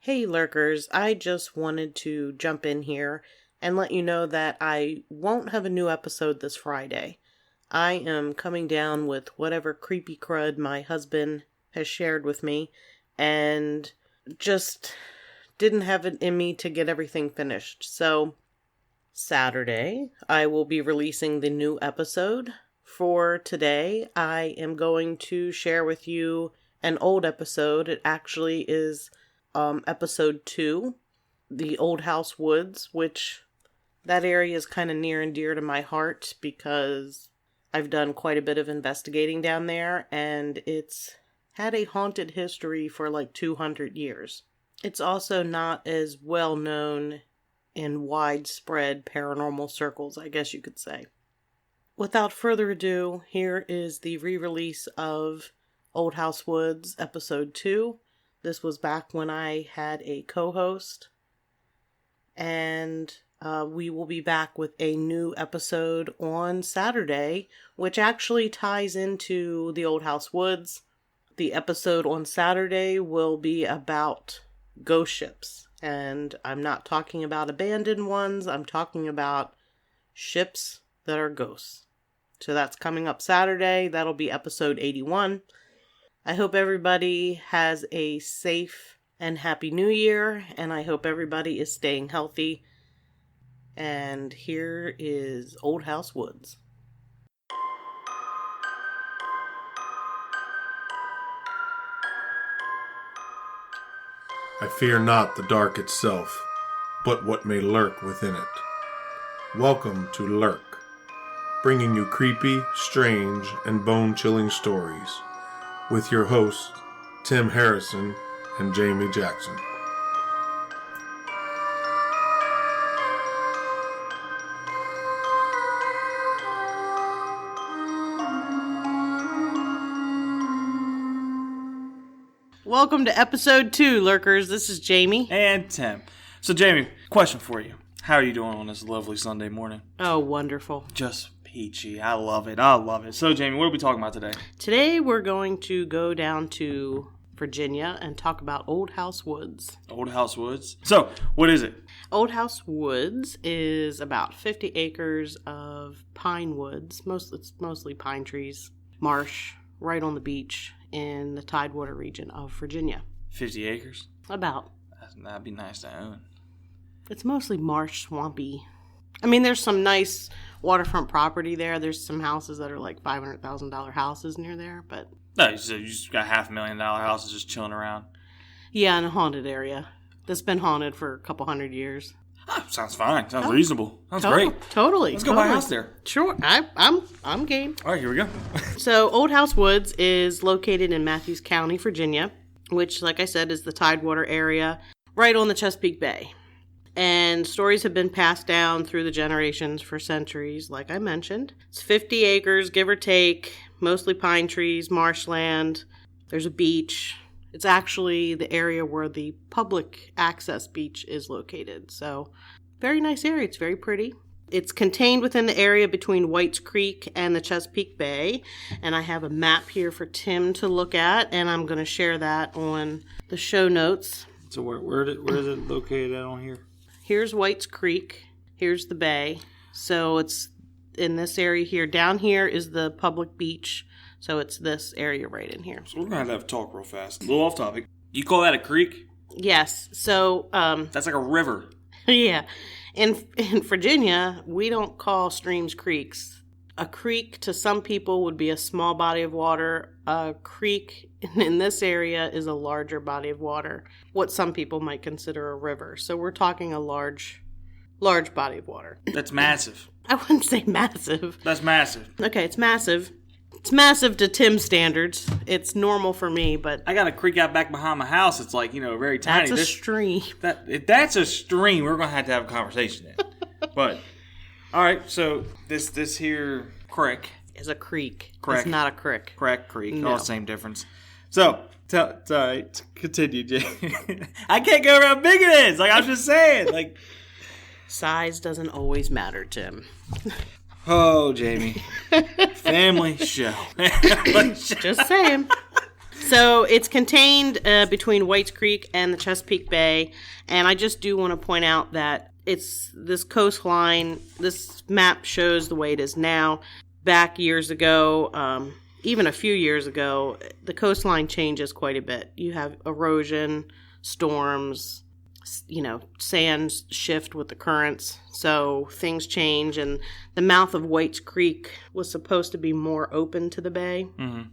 Hey lurkers, I just wanted to jump in here and let you know that I won't have a new episode this Friday. I am coming down with whatever creepy crud my husband has shared with me and just didn't have it in me to get everything finished. So Saturday, I will be releasing the new episode. For today, I am going to share with you an old episode. It actually is episode 2, the Old House Woods, which that area is kind of near and dear to my heart because I've done quite a bit of investigating down there and it's had a haunted history for like 200 years. It's also not as well known in widespread paranormal circles, I guess you could say. Without further ado, here is the re-release of Old House Woods episode 2. This was back when I had a co-host, and we will be back with a new episode on Saturday, which actually ties into the Old House Woods. The episode on Saturday will be about ghost ships, and I'm not talking about abandoned ones, I'm talking about ships that are ghosts. So that's coming up Saturday. That'll be episode 81. I hope everybody has a safe and happy new year, and I hope everybody is staying healthy. And here is Old House Woods. I fear not the dark itself, but what may lurk within it. Welcome to Lurk, bringing you creepy, strange, and bone-chilling stories, with your hosts, Tim Harrison and Jamie Jackson. Welcome to episode 2, lurkers. This is Jamie. And Tim. So, Jamie, question for you. How are you doing on this lovely Sunday morning? Oh, wonderful. Just peachy. I love it. I love it. So, Jamie, what are we talking about today? Today we're going to go down to Virginia and talk about Old House Woods. Old House Woods? So, what is it? Old House Woods is about 50 acres of pine woods. It's mostly pine trees. Marsh, right on the beach in the Tidewater region of Virginia. 50 acres? About. That'd be nice to own. It's mostly marsh, swampy. I mean, there's some nice waterfront property there. There's some houses that are like $500,000 houses near there, but... No, you just got $500,000 houses just chilling around. Yeah, in a haunted area that's been haunted for a couple hundred years. Oh, sounds fine. Sounds reasonable. Sounds great. Totally. Let's go buy a house there. Sure. I'm game. All right, here we go. So, Old House Woods is located in Matthews County, Virginia, which, like I said, is the Tidewater area, right on the Chesapeake Bay. And stories have been passed down through the generations for centuries, like I mentioned. It's 50 acres, give or take, mostly pine trees, marshland. There's a beach. It's actually the area where the public access beach is located. So, very nice area. It's very pretty. It's contained within the area between Whites Creek and the Chesapeake Bay. And I have a map here for Tim to look at, and I'm going to share that on the show notes. So, where is it located at on here? Here's Whites Creek. Here's the bay. So it's in this area here. Down here is the public beach. So it's this area right in here. So we're going to have to talk real fast. A little off topic. You call that a creek? Yes. So... that's like a river. Yeah. In Virginia, we don't call streams creeks. A creek to some people would be a small body of water. A creek in this area is a larger body of water, what some people might consider a river. So we're talking a large body of water. That's massive. I wouldn't say massive. That's massive. Okay, it's massive. It's massive to Tim's standards. It's normal for me, but... I got a creek out back behind my house. It's like, very tiny. That's a stream. If that's a stream, we're going to have a conversation then. But, all right, so this here creek... is a creek. Correct. It's not a crick. Correct, creek. No. All the same difference. So, continue, Jay. I can't go around big it is. Like, I'm just saying. Like, size doesn't always matter, Tim. Oh, Jamie. Family show. Just saying. So it's contained between Whites Creek and the Chesapeake Bay. And I just do want to point out that it's this coastline. This map shows the way it is now. Back years ago, even a few years ago, the coastline changes quite a bit. You have erosion, storms, sands shift with the currents. So things change. And the mouth of Whites Creek was supposed to be more open to the bay. Mm-hmm.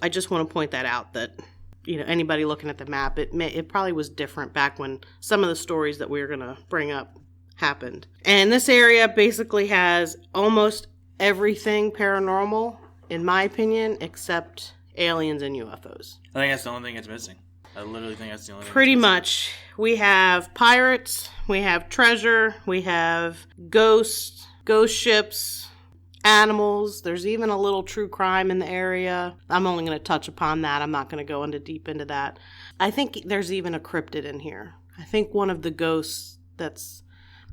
I just want to point that out, that anybody looking at the map, it probably was different back when some of the stories that we were going to bring up happened. And this area basically has almost everything paranormal, in my opinion, except aliens and UFOs. I think that's the only thing it's missing. I literally think that's the only thing. Pretty much. We have pirates, we have treasure, we have ghosts, ghost ships, animals. There's even a little true crime in the area. I'm only going to touch upon that. I'm not going to go deep into that. I think there's even a cryptid in here. I think one of the ghosts that's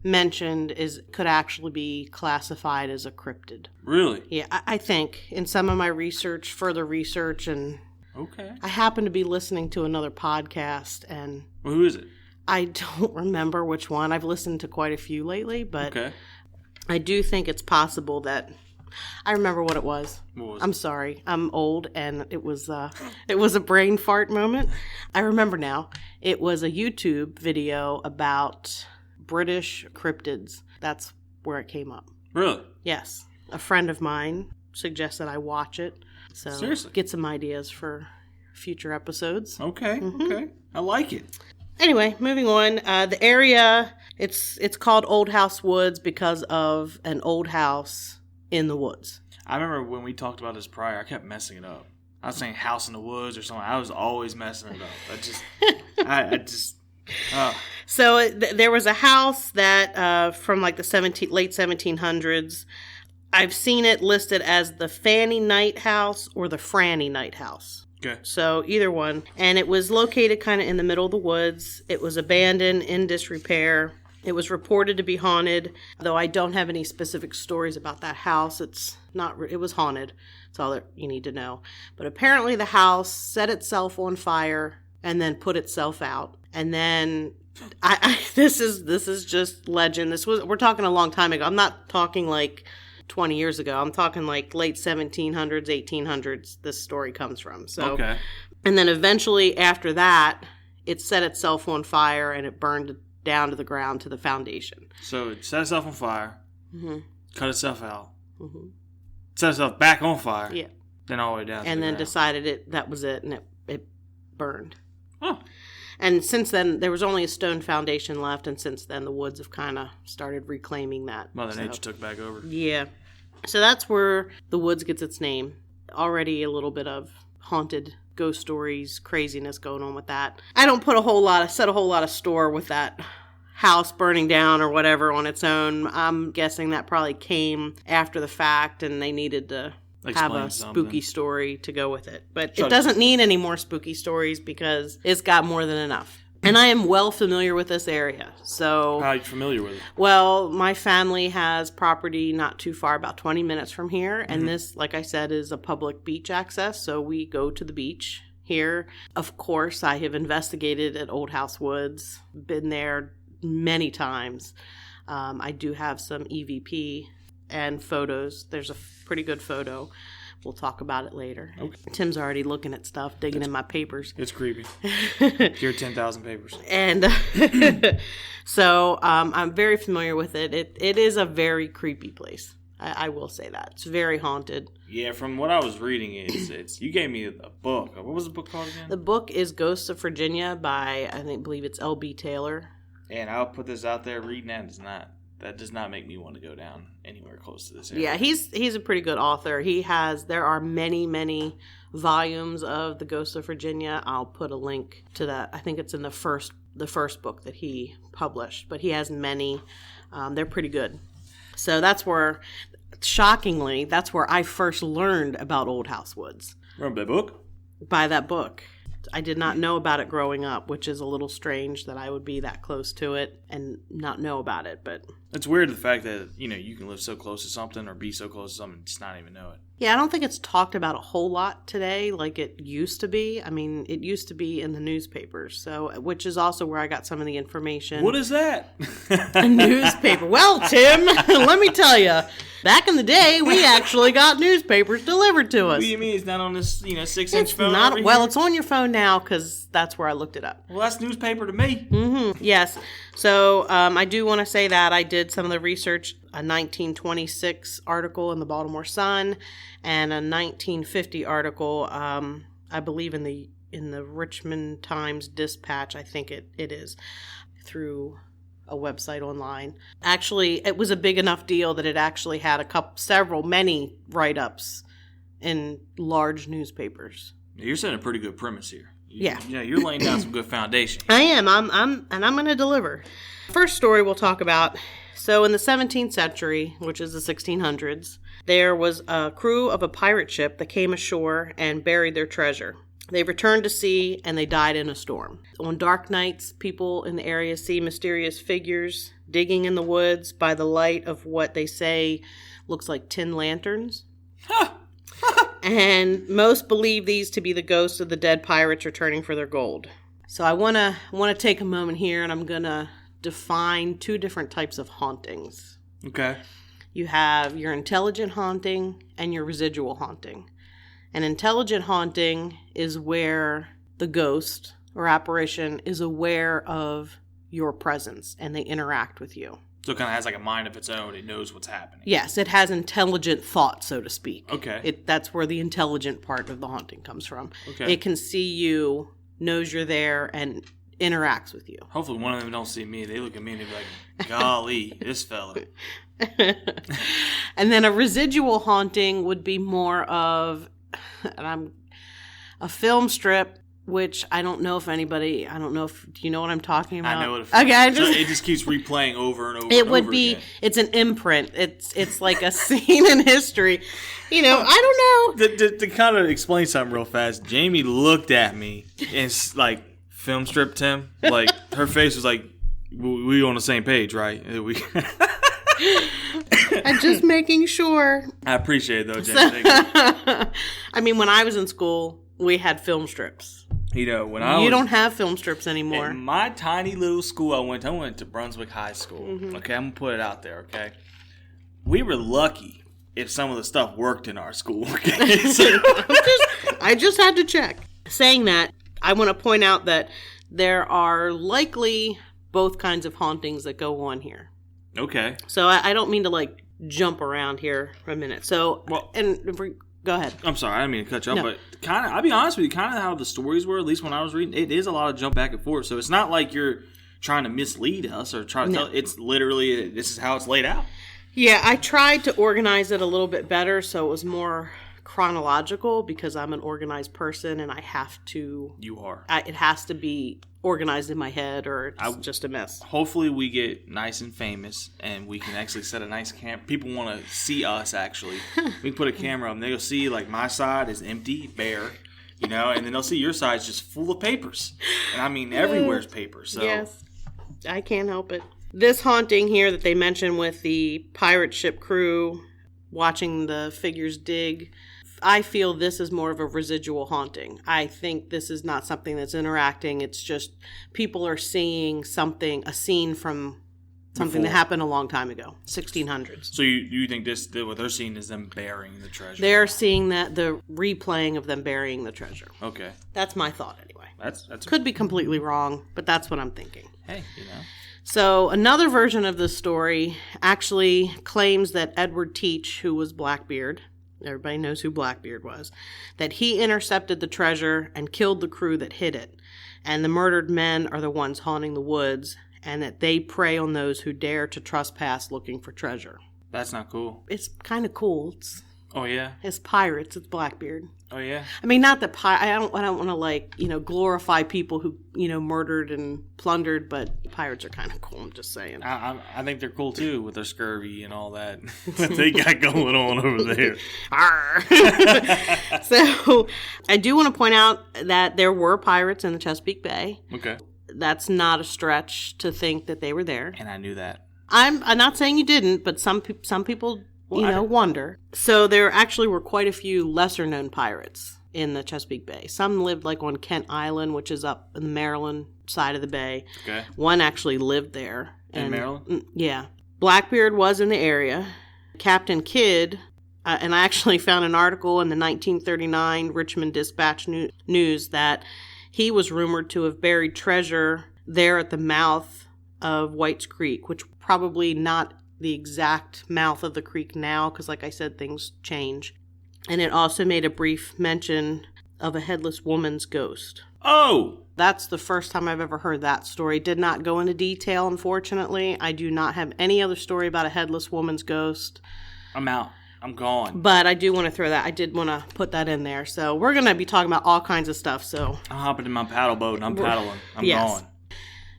mentioned could actually be classified as a cryptid. Really? Yeah, I think in some of my further research, and okay, I happen to be listening to another podcast, and who is it? I don't remember which one. I've listened to quite a few lately, but okay. I do think it's possible that I remember what it was. What was I'm sorry. I'm old, and it was a brain fart moment. I remember now. It was a YouTube video about British cryptids. That's where it came up. Really? Yes. A friend of mine suggested I watch it. So seriously? Get some ideas for future episodes. Okay. Mm-hmm. Okay. I like it. Anyway, moving on. The area, it's called Old House Woods because of an old house in the woods. I remember when we talked about this prior, I kept messing it up. I was saying house in the woods or something. I was always messing it up. I just. So there was a house that from like the late 1700s. I've seen it listed as the Fanny Knight House or the Franny Knight House. Okay. So either one. And it was located kind of in the middle of the woods. It was abandoned, in disrepair. It was reported to be haunted, though I don't have any specific stories about that house. It was haunted. That's all that you need to know. But apparently the house set itself on fire and then put itself out. And then this is just legend. We're talking a long time ago. I'm not talking like 20 years ago. I'm talking like late 1700s, 1800s. This story comes from. So, okay. And then eventually after that, it set itself on fire and it burned down to the ground to the foundation. So it set itself on fire, mm-hmm. cut itself out, mm-hmm. set itself back on fire, yeah, then all the way down. And then ground. decided that was it, and it burned. Oh. And since then, there was only a stone foundation left, and since then, the woods have kind of started reclaiming that. Mother Nature took back over. Yeah. So that's where the woods gets its name. Already a little bit of haunted ghost stories, craziness going on with that. I don't set a whole lot of store with that house burning down or whatever on its own. I'm guessing that probably came after the fact, and they needed to have a spooky story to go with it. But it doesn't need any more spooky stories because it's got more than enough. And I am well familiar with this area. So how are you familiar with it? Well, my family has property not too far, about 20 minutes from here. And mm-hmm. This, like I said, is a public beach access. So we go to the beach here. Of course, I have investigated at Old House Woods, been there many times. I do have some EVP and photos. There's a pretty good photo. We'll talk about it later. Okay. Tim's already looking at stuff, digging in my papers. It's creepy. Your 10,000 papers. And so I'm very familiar with it. It is a very creepy place. I will say that. It's very haunted. Yeah, from what I was reading, it's you gave me a book. What was the book called again? The book is Ghosts of Virginia by, I believe it's L.B. Taylor. And I'll put this out there, reading that does not make me want to go down anywhere close to this area. Yeah, he's a pretty good author. There are many, many volumes of The Ghosts of Virginia. I'll put a link to that. I think it's in the first book that he published, but he has many. They're pretty good. So shockingly, that's where I first learned about Old House Woods. Remember that book? By that book. I did not know about it growing up, which is a little strange that I would be that close to it and not know about it. But it's weird the fact that, you can live so close to something or be so close to something and just not even know it. Yeah, I don't think it's talked about a whole lot today like it used to be. I mean, it used to be in the newspapers, which is also where I got some of the information. What is that? A newspaper. Well, Tim, let me tell you, back in the day, we actually got newspapers delivered to us. What do you mean it's not on this 6-inch phone? Not, well, it's on your phone now because that's where I looked it up. Well, that's newspaper to me. Mm-hmm. Yes. So I do want to say that I did some of the research. A 1926 article in the Baltimore Sun and a 1950 article, I believe in the Richmond Times Dispatch, I think it is, through a website online. Actually, it was a big enough deal that it actually had many write-ups in large newspapers. You're setting a pretty good premise here. Yeah. You're laying down some good foundation. I am. I'm going to deliver. First story we'll talk about. So in the 17th century, which is the 1600s, there was a crew of a pirate ship that came ashore and buried their treasure. They returned to sea and they died in a storm. On dark nights, people in the area see mysterious figures digging in the woods by the light of what they say looks like tin lanterns. And most believe these to be the ghosts of the dead pirates returning for their gold. So I want to take a moment here and I'm going to define two different types of hauntings. Okay. You have your intelligent haunting and your residual haunting. An intelligent haunting is where the ghost or apparition is aware of your presence and they interact with you. So it kind of has like a mind of its own. It knows what's happening. Yes, it has intelligent thought, so to speak. Okay. That's where the intelligent part of the haunting comes from. Okay. It can see you, knows you're there, and interacts with you. Hopefully one of them don't see me. They look at me and they be like, golly, this fella. And then a residual haunting would be more of a film strip, which I don't know if, do you know what I'm talking about? I know what it Okay, it just keeps replaying over and over it and would over be, again. It's an imprint. It's like a scene in history. I don't know. To kind of explain something real fast, Jamie looked at me and film stripped him. Like, her face was like, we on the same page, right? I'm just making sure. I appreciate it, though, Jamie. Thank you. I mean, when I was in school, we had film strips. When I You don't have film strips anymore. In my tiny little school I went to Brunswick High School. Mm-hmm. Okay, I'm going to put it out there, okay? We were lucky if some of the stuff worked in our school, okay? I just had to check. Saying that, I want to point out that there are likely both kinds of hauntings that go on here. Okay. So I don't mean to jump around here for a minute. So, go ahead. I'm sorry, I didn't mean to cut you off, No. but I'll be honest with you, kind of how the stories were, at least when I was reading, it is a lot of jump back and forth. So it's not like you're trying to mislead us or try to tell. It's literally, this is how it's laid out. Yeah, I tried to organize it a little bit better so it was more chronological because I'm an organized person and I have to... You are. It has to be organized in my head or it's just a mess. Hopefully we get nice and famous and we can actually set a nice camp. People want to see us, actually. We can put a camera up and they'll see, my side is empty, bare, and then they'll see your side's just full of papers. And I mean, everywhere's papers. So. Yes, I can't help it. This haunting here that they mentioned with the pirate ship crew watching the figures dig, I feel this is more of a residual haunting. I think this is not something that's interacting. It's just people are seeing a scene from something that happened a long time ago, 1600s. So you think what they're seeing is them burying the treasure? They're seeing the replaying of them burying the treasure. Okay. That's my thought anyway. That's Could be completely wrong, but that's what I'm thinking. Hey, So another version of this story actually claims that Edward Teach, who was Blackbeard, everybody knows who Blackbeard was, that he intercepted the treasure and killed the crew that hid it. And the murdered men are the ones haunting the woods, and that they prey on those who dare to trespass looking for treasure. That's not cool. It's kind of cool. Oh, yeah? It's pirates. It's Blackbeard. Oh, yeah? I mean, not that I don't want to, like, glorify people who, murdered and plundered, but pirates are kind of cool, I'm just saying. I think they're cool, too, with their scurvy and all that they got going on over there. So, I do want to point out that there were pirates in the Chesapeake Bay. Okay. That's not a stretch to think that they were there. And I knew that. I'm not saying you didn't, but some people... wonder. So there actually were quite a few lesser-known pirates in the Chesapeake Bay. Some lived like on Kent Island, which is up in the Maryland side of the bay. Okay. One actually lived there. In Maryland? Yeah. Blackbeard was in the area. Captain Kidd, and I actually found an article in the 1939 Richmond Dispatch News that he was rumored to have buried treasure there at the mouth of White's Creek, which probably not the exact mouth of the creek now, because like I said, things change. And it also made a brief mention of a headless woman's ghost. Oh! That's the first time I've ever heard that story. Did not go into detail, unfortunately. I do not have any other story about a headless woman's ghost. I'm out. I'm gone. But I do want to throw that. I did want to put that in there. So we're going to be talking about all kinds of stuff. So I'm hopping in my paddle boat and I'm paddling. I'm gone.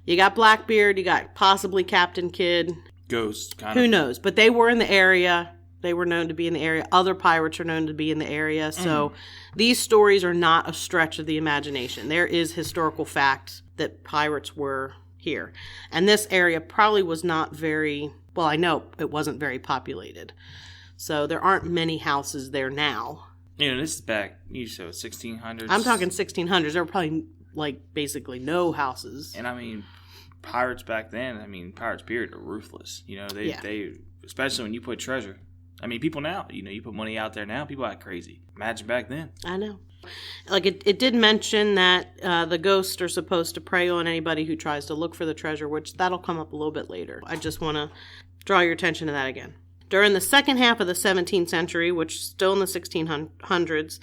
You got Blackbeard. You got possibly Captain Kidd. Ghost, kind of. Who knows? But they were in the area. They were known to be in the area. Other pirates are known to be in the area. So these stories are not a stretch of the imagination. There is historical fact that pirates were here. And this area probably was not very, well, I know it wasn't very populated. So there aren't many houses there now. This is back, you said 1600s. I'm talking 1600s. There were probably, like, basically no houses. And I mean, pirates back then, pirates period are ruthless. They especially when you put treasure. I mean, people now, you put money out there now, people act crazy. Imagine back then. I know. Like, it did mention that the ghosts are supposed to prey on anybody who tries to look for the treasure, which that'll come up a little bit later. I just want to draw your attention to that again. During the second half of the 17th century, which is still in the 1600s,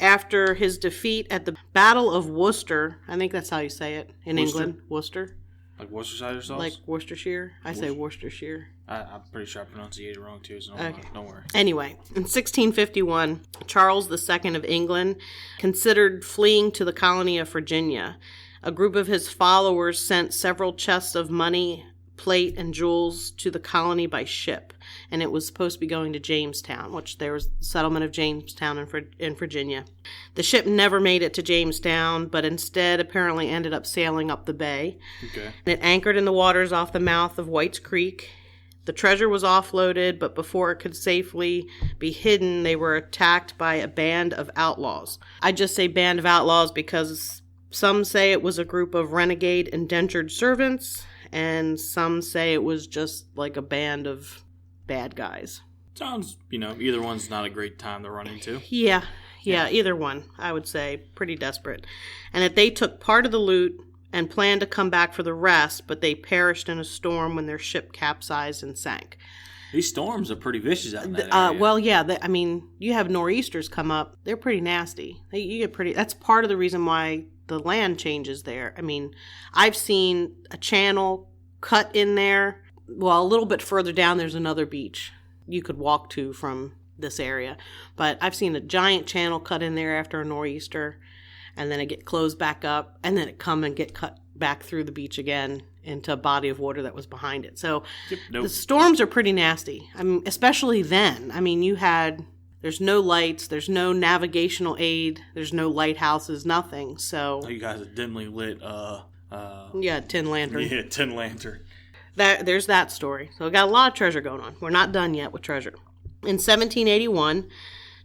after his defeat at the Battle of Worcester, I think that's how you say it in England, Worcester. Like Worcestershire sauce? Like Worcestershire? I say Worcestershire. I'm pretty sure I pronunciated it wrong too, so don't worry. Anyway, in 1651, Charles II of England considered fleeing to the colony of Virginia. A group of his followers sent several chests of money, plate, and jewels to the colony by ship. And it was supposed to be going to Jamestown, which there was the settlement of Jamestown in Virginia. The ship never made it to Jamestown, but instead apparently ended up sailing up the bay. Okay. And it anchored in the waters off the mouth of White's Creek. The treasure was offloaded, but before it could safely be hidden, they were attacked by a band of outlaws. I just say band of outlaws because some say it was a group of renegade indentured servants, and some say it was just like a band of bad guys. Sounds, either one's not a great time to run into. Yeah, either one, I would say. Pretty desperate. And that they took part of the loot and planned to come back for the rest, but they perished in a storm when their ship capsized and sank. These storms are pretty vicious out in that area. Well, yeah, you have nor'easters come up. They're pretty nasty. That's part of the reason why the land changes there. I've seen a channel cut in there. Well, a little bit further down, there's another beach you could walk to from this area. But I've seen a giant channel cut in there after a nor'easter, and then it get closed back up, and then it come and get cut back through the beach again into a body of water that was behind it. So The storms are pretty nasty. Especially then. There's no lights, there's no navigational aid, there's no lighthouses, nothing. So you guys are dimly lit. tin lantern. Yeah, tin lantern. There's that story. So we got a lot of treasure going on. We're not done yet with treasure. In 1781,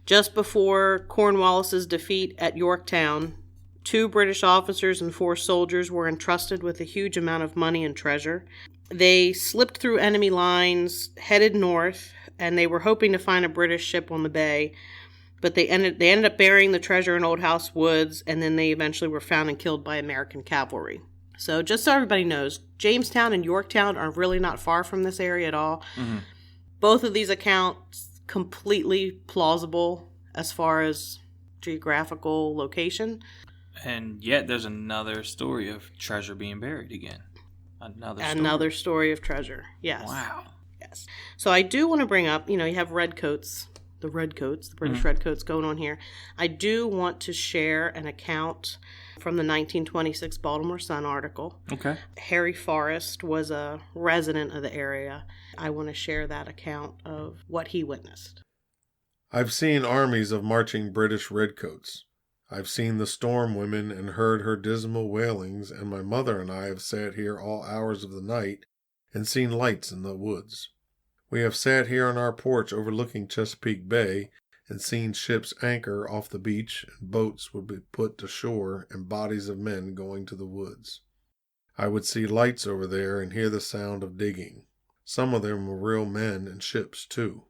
just before Cornwallis's defeat at Yorktown, 2 British officers and 4 soldiers were entrusted with a huge amount of money and treasure. They slipped through enemy lines, headed north, and they were hoping to find a British ship on the bay. But they ended up burying the treasure in Old House Woods, and then they eventually were found and killed by American cavalry. So just so everybody knows, Jamestown and Yorktown are really not far from this area at all. Mm-hmm. Both of these accounts completely plausible as far as geographical location. And yet there's another story of treasure being buried again. Another story of treasure, yes. Wow. Yes. So I do want to bring up, you have redcoats. the redcoats, the British redcoats going on here. I do want to share an account from the 1926 Baltimore Sun article. Okay. Harry Forrest was a resident of the area. I want to share that account of what he witnessed. I've seen armies of marching British redcoats. I've seen the storm women and heard her dismal wailings, and my mother and I have sat here all hours of the night and seen lights in the woods. We have sat here on our porch overlooking Chesapeake Bay and seen ships anchor off the beach, and boats would be put to shore and bodies of men going to the woods. I would see lights over there and hear the sound of digging. Some of them were real men and ships, too.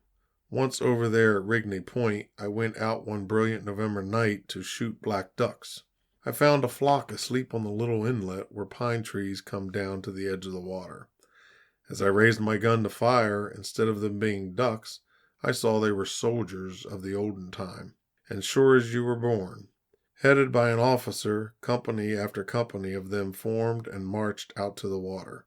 Once over there at Rigney Point, I went out one brilliant November night to shoot black ducks. I found a flock asleep on the little inlet where pine trees come down to the edge of the water. As I raised my gun to fire, instead of them being ducks, I saw they were soldiers of the olden time, and sure as you were born. Headed by an officer, company after company of them formed and marched out to the water.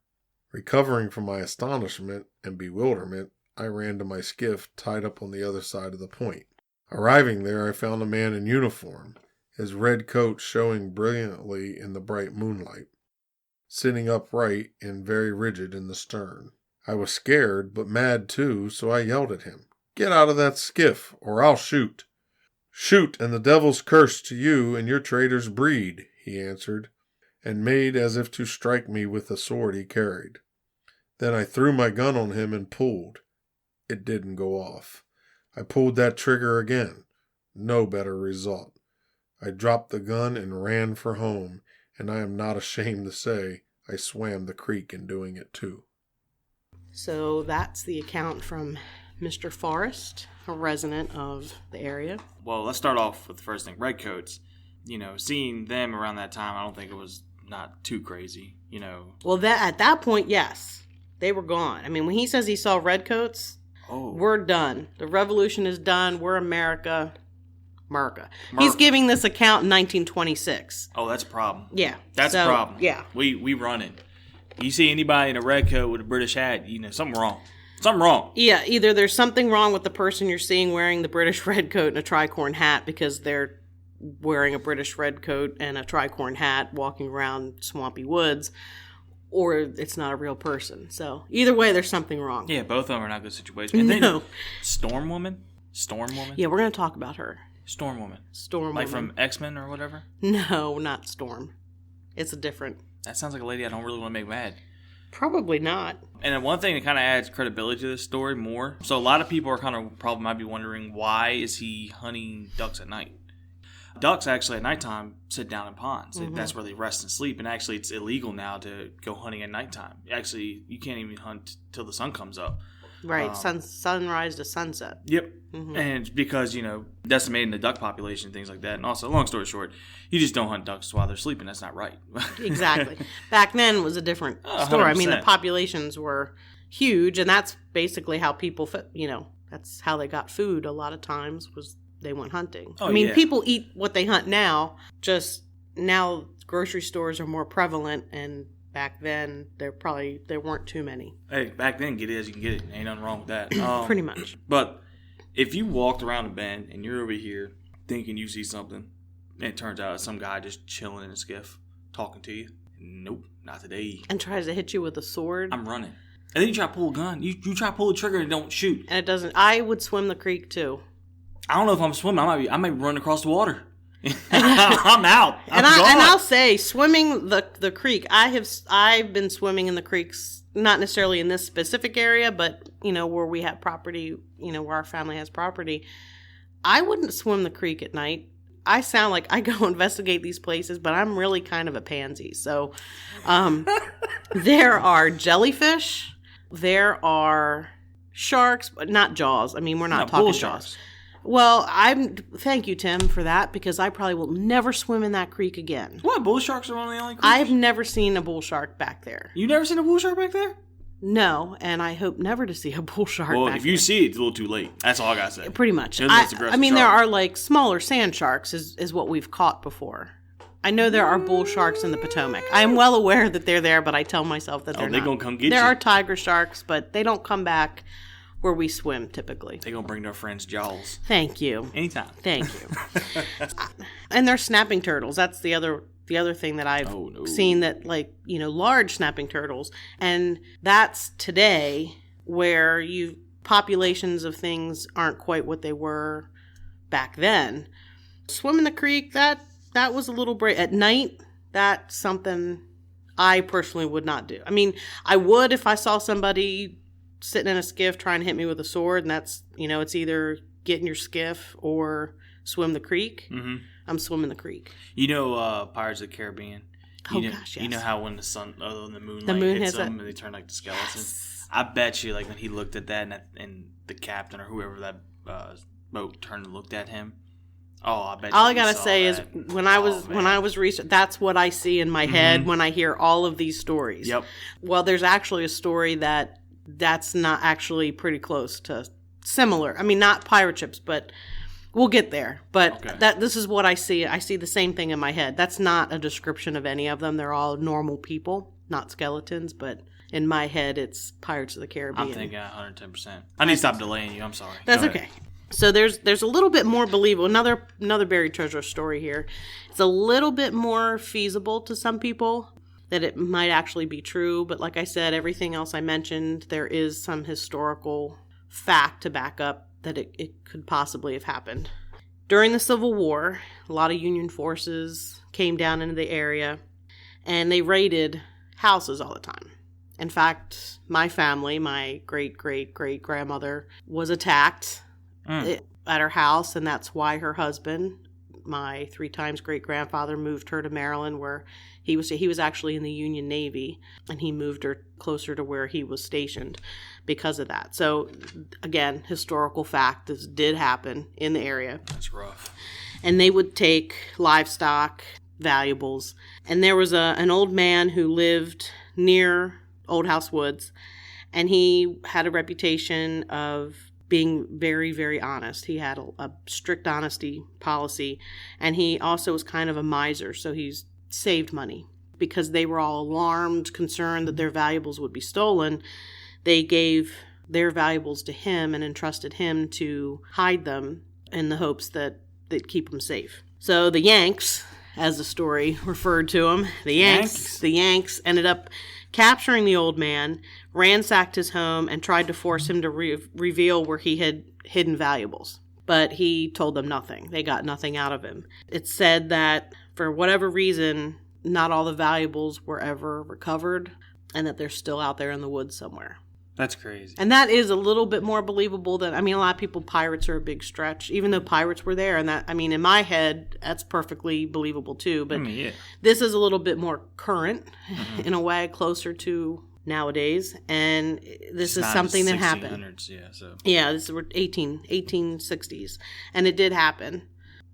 Recovering from my astonishment and bewilderment, I ran to my skiff tied up on the other side of the point. Arriving there, I found a man in uniform, his red coat showing brilliantly in the bright moonlight, sitting upright and very rigid in the stern. I was scared, but mad too, so I yelled at him, "Get out of that skiff, or I'll shoot." "Shoot, and the devil's curse to you and your traitor's breed," he answered, and made as if to strike me with the sword he carried. Then I threw my gun on him and pulled. It didn't go off. I pulled that trigger again. No better result. I dropped the gun and ran for home, and I am not ashamed to say I swam the creek in doing it too. So that's the account from Mr. Forrest, a resident of the area. Well, let's start off with the first thing. Redcoats. Seeing them around that time, I don't think it was not too crazy, Well, at that point, yes. They were gone. I mean, when he says he saw redcoats, we're done. The revolution is done. We're America. He's giving this account in 1926. Oh, that's a problem. Yeah. That's a problem. Yeah. We running. You see anybody in a red coat with a British hat, something wrong. Something wrong. Yeah, either there's something wrong with the person you're seeing wearing the British red coat and a tricorn hat because they're wearing a British red coat and a tricorn hat walking around swampy woods, or it's not a real person. So either way, there's something wrong. Yeah, both of them are not good situations. And no. Storm Woman? Yeah, we're going to talk about her. Storm Woman. Like from X-Men or whatever? No, not Storm. It's a different... That sounds like a lady I don't really want to make mad. Probably not. And then one thing that kind of adds credibility to this story more. So a lot of people are kind of probably might be wondering, why is he hunting ducks at night? Ducks actually at nighttime sit down in ponds. Mm-hmm. That's where they rest and sleep. And actually it's illegal now to go hunting at nighttime. Actually, you can't even hunt till the sun comes up. Right, sunrise to sunset. Yep. Mm-hmm. And it's because, decimating the duck population, things like that. And also, long story short, you just don't hunt ducks while they're sleeping. That's not right. Exactly. Back then it was a different story. 100%. I mean, the populations were huge, and that's basically how people, that's how they got food a lot of times was they went hunting. Oh, I mean, people eat what they hunt now, just now grocery stores are more prevalent, and back then, there weren't too many. Hey, back then, get it as you can get it. Ain't nothing wrong with that. Pretty much. But if you walked around a bend and you're over here thinking you see something, and it turns out it's some guy just chilling in a skiff talking to you, nope, not today. And tries to hit you with a sword. I'm running. And then you try to pull a gun. You try to pull the trigger and don't shoot. And it doesn't. I would swim the creek too. I don't know if I'm swimming. I might run across the water. I'm out. I'll say, swimming the creek. I've been swimming in the creeks, not necessarily in this specific area, but where we have property, where our family has property. I wouldn't swim the creek at night. I sound like I go investigate these places, but I'm really kind of a pansy. So, there are jellyfish, there are sharks, but not jaws. I mean, we're not talking jaws. Well, thank you, Tim, for that, because I probably will never swim in that creek again. What? Bull sharks are one of the only creeks? I've never seen a bull shark back there. You never seen a bull shark back there? No, and I hope never to see a bull shark back there. Well, if you see it, it's a little too late. That's all I gotta say. Pretty much. I mean, there are like smaller sand sharks is what we've caught before. I know there are bull sharks in the Potomac. I am well aware that they're there, but I tell myself that they're not. They're going to come get you. There are tiger sharks, but they don't come back where we swim typically. They're going to bring their friends Jaws. Thank you. Anytime. Thank you. And they're snapping turtles. That's the other thing that I've seen, that like, large snapping turtles. And that's today where populations of things aren't quite what they were back then. Swim in the creek, that was a little brave. At night, that's something I personally would not do. I mean, I would if I saw somebody sitting in a skiff trying to hit me with a sword, and that's, it's either get in your skiff or swim the creek. Mm-hmm. I'm swimming the creek. Pirates of the Caribbean. Gosh, yes. You know how when the moon hits them and they turn like the skeletons? Yes. I bet you, like, when he looked at that and the captain or whoever that boat turned and looked at him, I bet you. All I gotta say is when I was researching, that's what I see in my head when I hear all of these stories. Yep. Well, there's actually a story that's not actually pretty close to similar. I mean, not pirate ships, but we'll get there. But this is what I see. I see the same thing in my head. That's not a description of any of them. They're all normal people, not skeletons, but in my head, it's Pirates of the Caribbean. I'm thinking 110%. I need to stop delaying you. I'm sorry. That's okay. So there's a little bit more believable. Another buried treasure story here. It's a little bit more feasible to some people that it might actually be true. But like I said, everything else I mentioned, there is some historical fact to back up that it could possibly have happened. During the Civil War, a lot of Union forces came down into the area, and they raided houses all the time. In fact, my family, my great-great-great-grandmother, was attacked at her house, and that's why her husband, my 3 times great-grandfather, moved her to Maryland, where he was actually in the Union Navy, and he moved her closer to where he was stationed because of that. So, again, historical fact, this did happen in the area. That's rough. And they would take livestock, valuables, and there was an old man who lived near Old House Woods, and he had a reputation of being very, very honest. He had a strict honesty policy, and he also was kind of a miser, so he's saved money. Because they were all alarmed, concerned that their valuables would be stolen, they gave their valuables to him and entrusted him to hide them in the hopes that they'd keep them safe. So the Yanks, as the story referred to them, the Yanks ended up capturing the old man, ransacked his home, and tried to force him to reveal where he had hidden valuables. But he told them nothing. They got nothing out of him. It's said that for whatever reason, not all the valuables were ever recovered, and that they're still out there in the woods somewhere. That's crazy. And that is a little bit more believable than, a lot of people, pirates are a big stretch, even though pirates were there. And that, in my head, that's perfectly believable too. But this is a little bit more current in a way, closer to nowadays. And this is something that happened. Yeah, this is 1860s. And it did happen.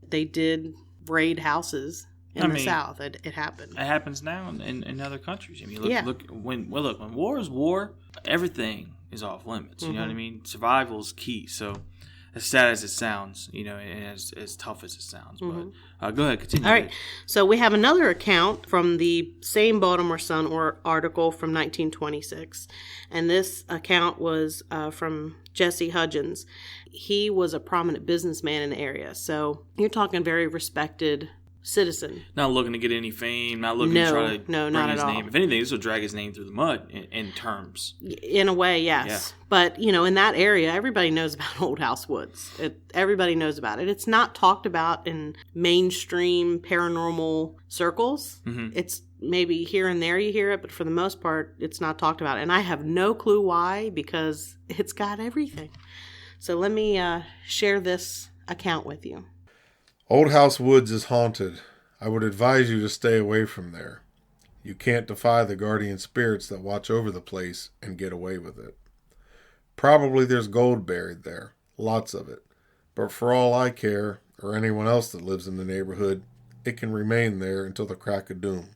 They did raid houses in the South. It happened. It happens now in other countries. Look, when war is war, everything is off limits. You know what I mean? Survival is key. So, as sad as it sounds, and as tough as it sounds. But go ahead, continue. All right. So we have another account from the same Baltimore Sun article from 1926, and this account was from Jesse Hudgens. He was a prominent businessman in the area, so you're talking very respected citizen. Not looking to get any fame, not looking to try to bring his name. If anything, this will drag his name through the mud in terms. In a way, yes. Yeah. But, in that area, everybody knows about Old House Woods. Everybody knows about it. It's not talked about in mainstream paranormal circles. It's maybe here and there you hear it, but for the most part, it's not talked about. And I have no clue why, because it's got everything. So let me share this account with you. Old House Woods is haunted. I would advise you to stay away from there. You can't defy the guardian spirits that watch over the place and get away with it. Probably there's gold buried there, lots of it. But for all I care, or anyone else that lives in the neighborhood, it can remain there until the crack of doom.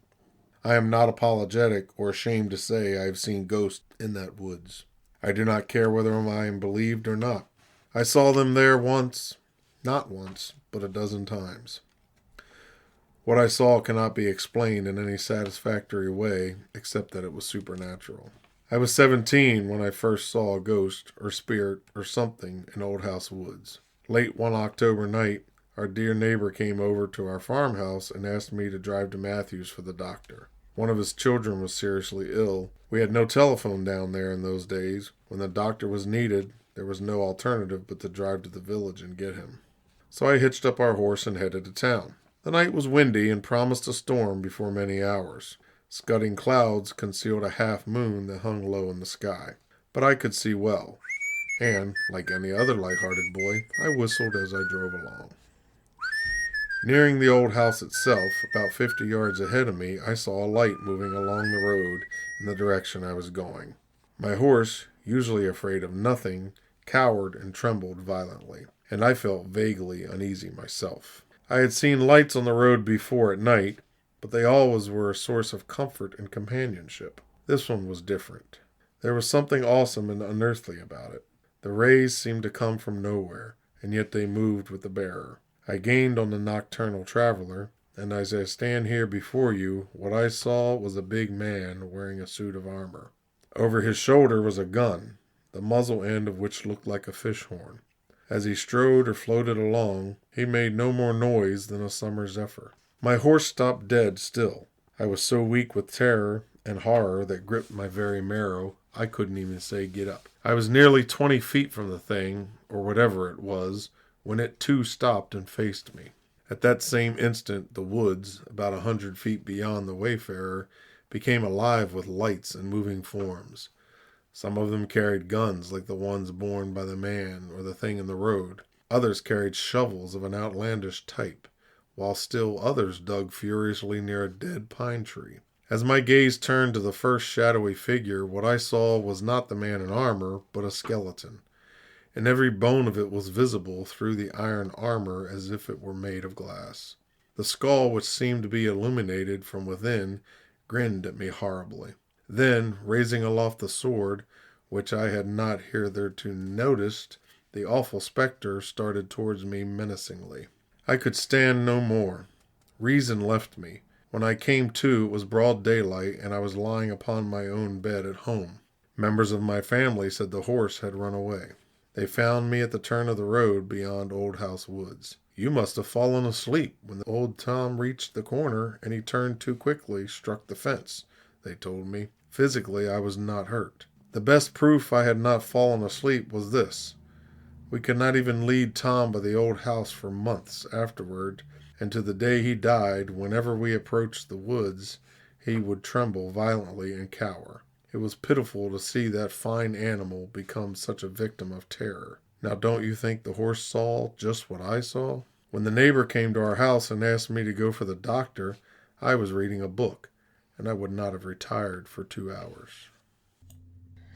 I am not apologetic or ashamed to say I have seen ghosts in that woods. I do not care whether I am believed or not. I saw them there once, not once, but a dozen times. What I saw cannot be explained in any satisfactory way except that it was supernatural. I was 17 when I first saw a ghost or spirit or something in Old House Woods. Late one October night, our dear neighbor came over to our farmhouse and asked me to drive to Matthews for the doctor. One of his children was seriously ill. We had no telephone down there in those days. When the doctor was needed, there was no alternative but to drive to the village and get him. So I hitched up our horse and headed to town. The night was windy and promised a storm before many hours. Scudding clouds concealed a half moon that hung low in the sky. But I could see well, and, like any other light-hearted boy, I whistled as I drove along. Nearing the old house itself, about 50 yards ahead of me, I saw a light moving along the road in the direction I was going. My horse, usually afraid of nothing, cowered and trembled violently, and I felt vaguely uneasy myself. I had seen lights on the road before at night, but they always were a source of comfort and companionship. This one was different. There was something awesome and unearthly about it. The rays seemed to come from nowhere, and yet they moved with the bearer. I gained on the nocturnal traveler, and as I stand here before you, what I saw was a big man wearing a suit of armor. Over his shoulder was a gun, the muzzle end of which looked like a fish horn. As he strode or floated along, he made no more noise than a summer zephyr. My horse stopped dead still. I was so weak with terror and horror that gripped my very marrow, I couldn't even say get up. I was nearly 20 feet from the thing, or whatever it was, when it too stopped and faced me. At that same instant, the woods, about 100 feet beyond the wayfarer, became alive with lights and moving forms. Some of them carried guns like the ones borne by the man or the thing in the road. Others carried shovels of an outlandish type, while still others dug furiously near a dead pine tree. As my gaze turned to the first shadowy figure, what I saw was not the man in armor, but a skeleton, and every bone of it was visible through the iron armor as if it were made of glass. The skull, which seemed to be illuminated from within, grinned at me horribly. Then, raising aloft the sword, which I had not hitherto noticed, the awful spectre started towards me menacingly. I could stand no more. Reason left me. When I came to, it was broad daylight, and I was lying upon my own bed at home. Members of my family said the horse had run away. They found me at the turn of the road beyond Old House Woods. You must have fallen asleep when the old Tom reached the corner, and he turned too quickly, struck the fence, they told me. Physically, I was not hurt. The best proof I had not fallen asleep was this. We could not even lead Tom by the old house for months afterward, and to the day he died, whenever we approached the woods, he would tremble violently and cower. It was pitiful to see that fine animal become such a victim of terror. Now, don't you think the horse saw just what I saw? When the neighbor came to our house and asked me to go for the doctor, I was reading a book, and I would not have retired for 2 hours.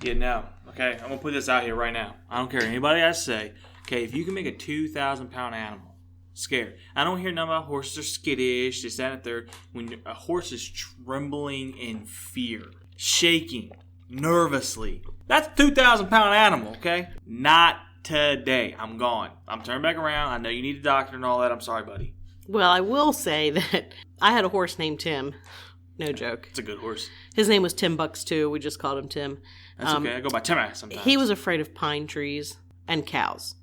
Yeah, no. Okay, I'm going to put this out here right now. I don't care what anybody has to say. Okay, if you can make a 2,000-pound animal scared. I don't hear nothing about horses are skittish, this, that, and third. When a horse is trembling in fear, shaking, nervously, that's a 2,000-pound animal, okay? Not today. I'm gone. I'm turning back around. I know you need a doctor and all that. I'm sorry, buddy. Well, I will say that I had a horse named Tim. No joke. It's a good horse. His name was Tim Bucks, too. We just called him Tim. That's okay. I go by Tim sometimes. He was afraid of pine trees and cows.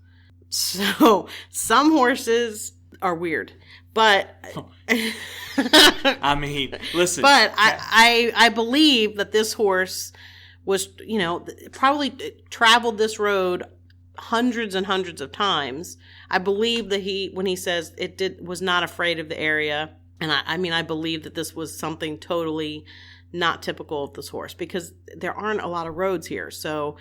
So, some horses are weird. But... I mean, listen. But I believe that this horse was, probably traveled this road hundreds and hundreds of times. I believe that when he says was not afraid of the area. And I believe that this was something totally not typical of this horse because there aren't a lot of roads here. So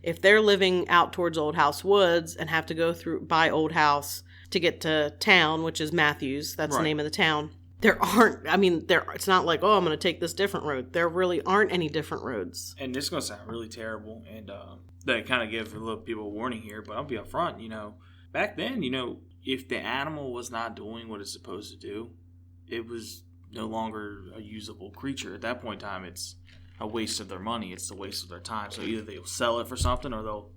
if they're living out towards Old House Woods and have to go by Old House to get to town, which is Matthews, that's the name of the town, it's not like, I'm going to take this different road. There really aren't any different roads. And this is going to sound really terrible. And that kind of give a little people a warning here, but I'll be up front. Back then, if the animal was not doing what it's supposed to do, it was no longer a usable creature. At that point in time, it's a waste of their money. It's a waste of their time. So either they'll sell it for something or they'll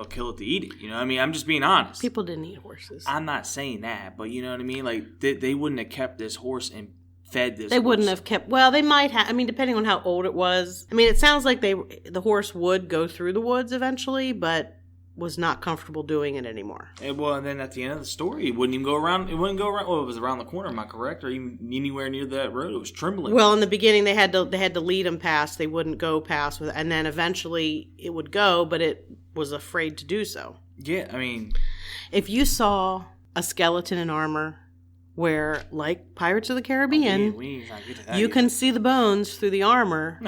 kill it to eat it. I'm just being honest. People didn't eat horses. I'm not saying that, but you know what I mean? Like, they wouldn't have kept this horse in fed this They wouldn't horse. have kept... Well, they might have... I mean, depending on how old it was. I mean, it sounds like the horse would go through the woods eventually, but was not comfortable doing it anymore. And then at the end of the story, it wouldn't even go around. It wouldn't go around. Well, it was around the corner. Am I correct? Or even anywhere near that road? It was trembling. Well, in the beginning, they had to lead him past. They wouldn't go past, and then eventually it would go, but it was afraid to do so. Yeah, I mean, if you saw a skeleton in armor, where like Pirates of the Caribbean, we ain't gonna get to that you yet. can see the bones through the armor.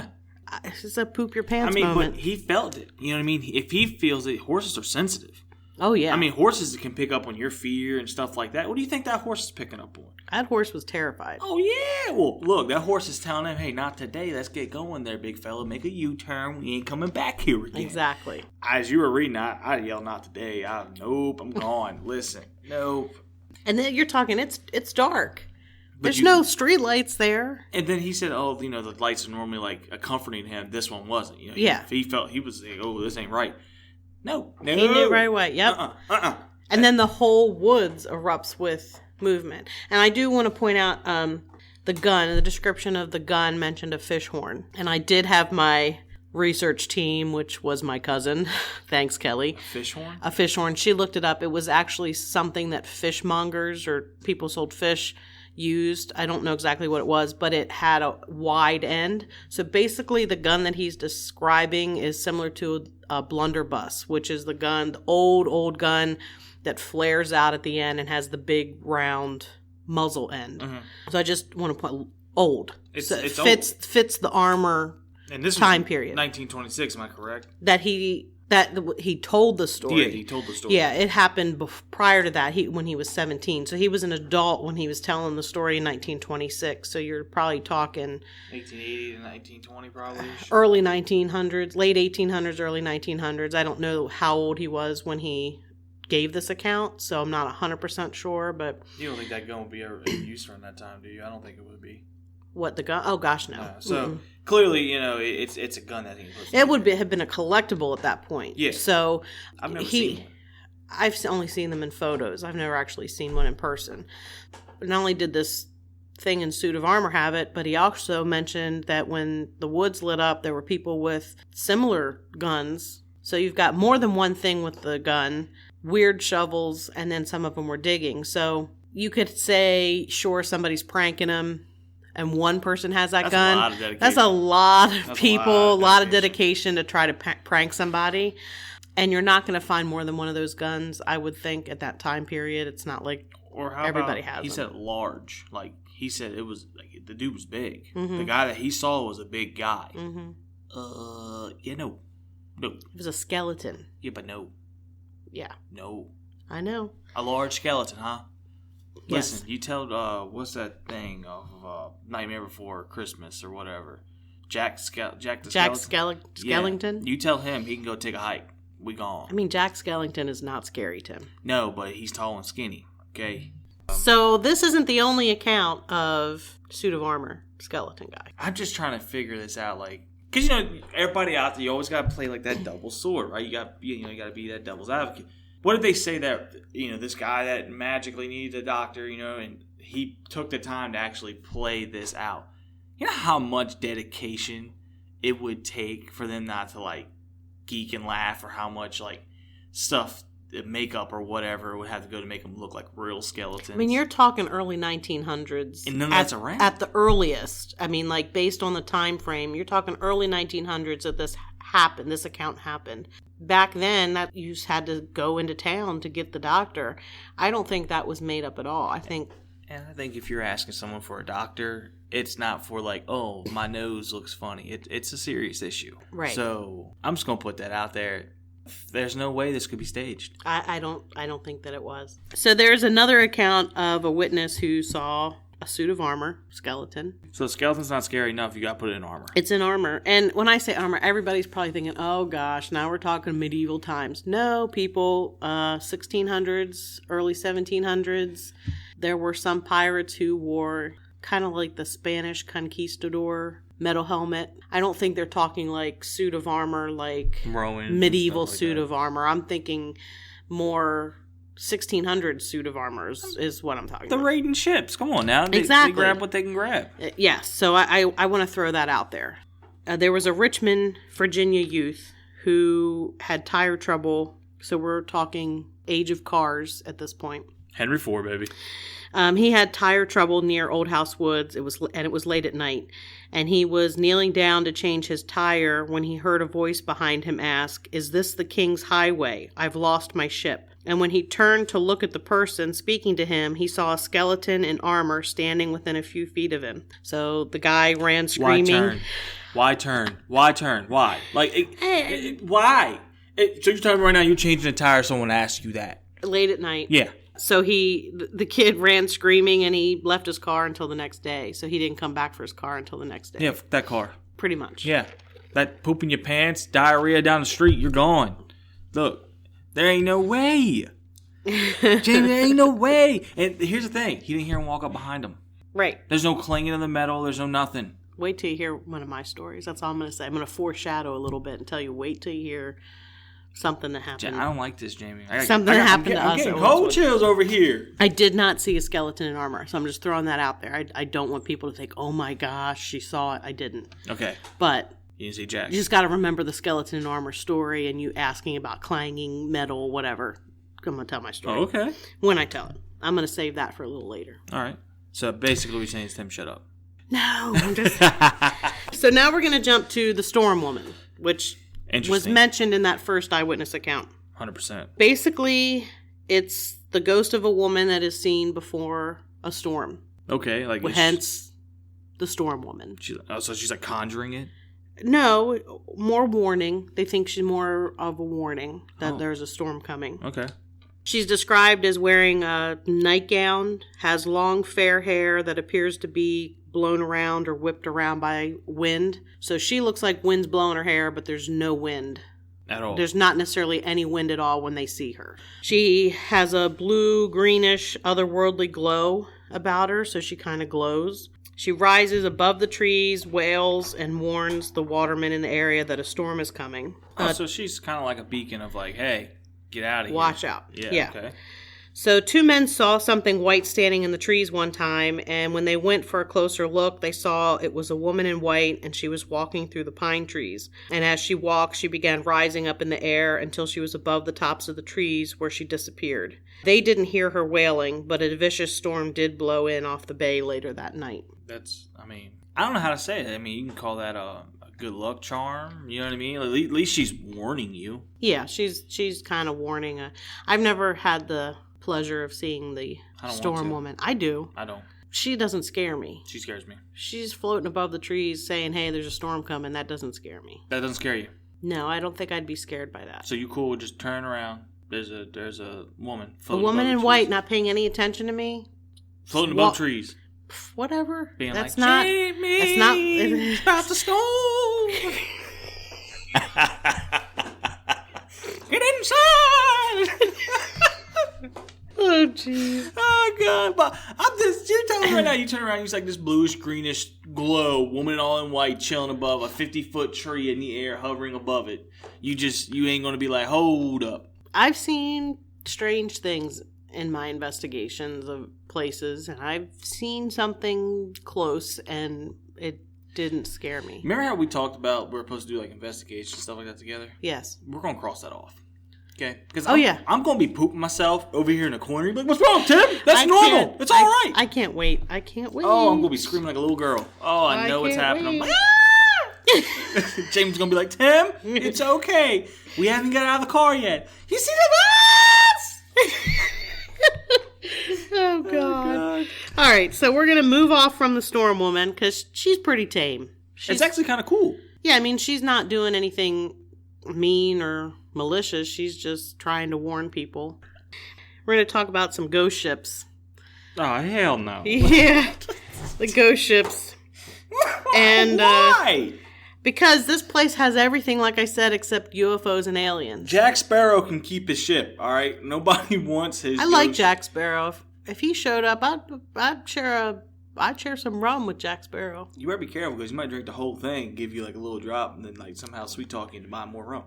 It's just a poop your pants moment. But he felt it. You know what I mean? If he feels it, horses are sensitive. Oh, yeah. I mean, horses can pick up on your fear and stuff like that. What do you think that horse is picking up on? That horse was terrified. Oh, yeah. Well, look, that horse is telling him, hey, not today. Let's get going there, big fella. Make a U-turn. We ain't coming back here again. Exactly. As you were reading that, I yelled, not today. Nope, I'm gone. Listen, nope. And then you're talking, it's dark. There's no street lights there. And then he said, oh, you know, the lights are normally like comforting him. This one wasn't. You know, yeah. He felt, he was like, oh, this ain't right. No. He knew right away. Yep. And then the whole woods erupts with movement. And I do want to point out the gun. The description of the gun mentioned a fish horn. And I did have my research team, which was my cousin. Thanks, Kelly. A fish horn? A fish horn. She looked it up. It was actually something that fishmongers or people sold fish used. I don't know exactly what it was, but it had a wide end. So basically the gun that he's describing is similar to a blunderbuss, which is the gun, the old gun that flares out at the end and has the big round muzzle end. Mm-hmm. So I just want to point old. It fits the armor and this time was period. 1926, am I correct? That he told the story. Yeah, he told the story. Yeah, it happened prior to that, when he was 17. So he was an adult when he was telling the story in 1926. So you're probably talking 1880 to 1920 probably. Early 1900s, late 1800s, early 1900s. I don't know how old he was when he gave this account, so I'm not 100% sure, but... You don't think that gun would be in use during that time, do you? I don't think it would be. What, the gun? Oh, gosh, no. So, clearly, you know, it's a gun that he puts. It would have been a collectible at that point. Yeah. So, I've never seen one. I've only seen them in photos. I've never actually seen one in person. But not only did this thing in suit of armor have it, but he also mentioned that when the woods lit up, there were people with similar guns. So you've got more than one thing with the gun, weird shovels, and then some of them were digging. So you could say, sure, somebody's pranking him, and one person has that gun. A lot of dedication. That's a lot of people, a lot of dedication to try to prank somebody. And you're not going to find more than one of those guns, I would think, at that time period. It's not like everybody has them. He said large. Like, he said it was, like, the dude was big. Mm-hmm. The guy that he saw was a big guy. Mm-hmm. No. It was a skeleton. Yeah, but no. Yeah. No. I know. A large skeleton, huh? Yes. Listen, you tell, what's that thing of Nightmare Before Christmas or whatever? Jack Skellington? Yeah. You tell him he can go take a hike. We gone. I mean, Jack Skellington is not scary, Tim. No, but he's tall and skinny, okay? So this isn't the only account of suit of armor skeleton guy. I'm just trying to figure this out, like, because, you know, everybody out there, you always got to play like that double sword, right? You got to be that devil's advocate. What did they say that, you know, this guy that magically needed a doctor, you know, and he took the time to actually play this out? You know how much dedication it would take for them not to, like, geek and laugh, or how much, like, stuff, makeup or whatever would have to go to make them look like real skeletons. I mean, you're talking early 1900s. And none of that's around. At the earliest. I mean, like, based on the time frame, you're talking early 1900s that this happened, this account happened. Back then, that you just had to go into town to get the doctor. I don't think that was made up at all. I think if you're asking someone for a doctor, it's not for like, oh, my nose looks funny. It's a serious issue. Right. So I'm just going to put that out there. There's no way this could be staged. I don't think that it was. So there's another account of a witness who saw a suit of armor, skeleton. So skeleton's not scary enough, you got to put it in armor. It's in armor. And when I say armor, everybody's probably thinking, oh gosh, now we're talking medieval times. No, people, 1600s, early 1700s. There were some pirates who wore kind of like the Spanish conquistador metal helmet. I don't think they're talking like suit of armor, like Rowan, medieval like suit of armor. I'm thinking more 1600 suit of armor is what I'm talking The about. raiding ships. Come on now. They grab what they can grab. Yes, so I want to throw that out there. There was a Richmond, Virginia youth who had tire trouble. So we're talking age of cars at this point. Henry Ford, baby. He had tire trouble near Old House Woods. It was late at night, and he was kneeling down to change his tire when he heard a voice behind him ask, "Is this the King's Highway? I've lost my ship." And when he turned to look at the person speaking to him, he saw a skeleton in armor standing within a few feet of him. So the guy ran screaming. Why turn? Why? Why? So you're telling me right now you're changing a tire, someone asked you that? Late at night. Yeah. So the kid ran screaming, and he left his car until the next day. So he didn't come back for his car until the next day. Yeah, that car. Pretty much. Yeah. That poop in your pants, diarrhea down the street, you're gone. Look, there ain't no way. Jamie, there ain't no way. And here's the thing. He didn't hear him walk up behind him. Right. There's no clinging of the metal. There's no nothing. Wait till you hear one of my stories. That's all I'm going to say. I'm going to foreshadow a little bit and tell you, wait till you hear something that happened. I don't like this, Jamie. Something that happened to us. I'm getting cold chills over here. I did not see a skeleton in armor, so I'm just throwing that out there. I don't want people to think, oh my gosh, she saw it. I didn't. Okay. But you didn't see Jack. You just got to remember the skeleton in armor story and you asking about clanging metal, whatever. I'm going to tell my story. Oh, okay. When I tell it. I'm going to save that for a little later. All right. So basically we're saying is Tim, shut up. No, I'm just... So now we're going to jump to the Storm Woman, which was mentioned in that first eyewitness account. 100%. Basically, it's the ghost of a woman that is seen before a storm. Okay. Hence, the Storm Woman. So she's like conjuring it? No, more warning. They think she's more of a warning that there's a storm coming. Okay. She's described as wearing a nightgown, has long fair hair that appears to be blown around or whipped around by wind. So she looks like wind's blowing her hair, but there's no wind. At all. There's not necessarily any wind at all when they see her. She has a blue, greenish, otherworldly glow about her, so she kind of glows. She rises above the trees, wails, and warns the watermen in the area that a storm is coming. So she's kind of like a beacon of like, hey, get out of here. Watch out. Yeah. Okay. So 2 men saw something white standing in the trees one time, and when they went for a closer look, they saw it was a woman in white, and she was walking through the pine trees. And as she walked, she began rising up in the air until she was above the tops of the trees, where she disappeared. They didn't hear her wailing, but a vicious storm did blow in off the bay later that night. I don't know how to say it. I mean, you can call that a good luck charm. You know what I mean? At least she's warning you. Yeah, she's kind of warning. I've never had the pleasure of seeing the Storm Woman. I do. I don't. She doesn't scare me. She scares me. She's floating above the trees saying, hey, there's a storm coming. That doesn't scare me. That doesn't scare you? No, I don't think I'd be scared by that. So you cool with just turn around. There's a woman floating a woman in white not paying any attention to me? Floating above trees. Whatever. Being that's like, not. Jamie, that's not. It's about to storm. Get inside. Oh, jeez. Oh, God. But you're telling me right now, you turn around, you're like this bluish, greenish glow, woman all in white, chilling above a 50-foot tree in the air, hovering above it. You ain't going to be like, hold up. I've seen strange things in my investigations of places, and I've seen something close, and it didn't scare me. Remember how we talked about we're supposed to do like investigations, stuff like that together? Yes. We're going to cross that off. Okay? Because I'm going to be pooping myself over here in the corner. You're like, what's wrong, Tim? That's normal. It's all right. I can't wait. Oh, I'm going to be screaming like a little girl. Oh, I know what's happening. I'm like, James going to be like, Tim, it's okay. We haven't got out of the car yet. You see the bus? Oh, God. All right, so we're going to move off from the Storm Woman because she's pretty tame. It's actually kind of cool. Yeah, I mean, she's not doing anything mean or malicious. She's just trying to warn people. We're going to talk about some ghost ships. Oh, hell no. Yeah, the ghost ships. And why? Because this place has everything, like I said, except UFOs and aliens. Jack Sparrow can keep his ship, all right? Nobody wants his I like Jack Sparrow. If he showed up, I'd share some rum with Jack Sparrow. You better be careful because he might drink the whole thing, give you like a little drop, and then like somehow sweet talk you to buy more rum.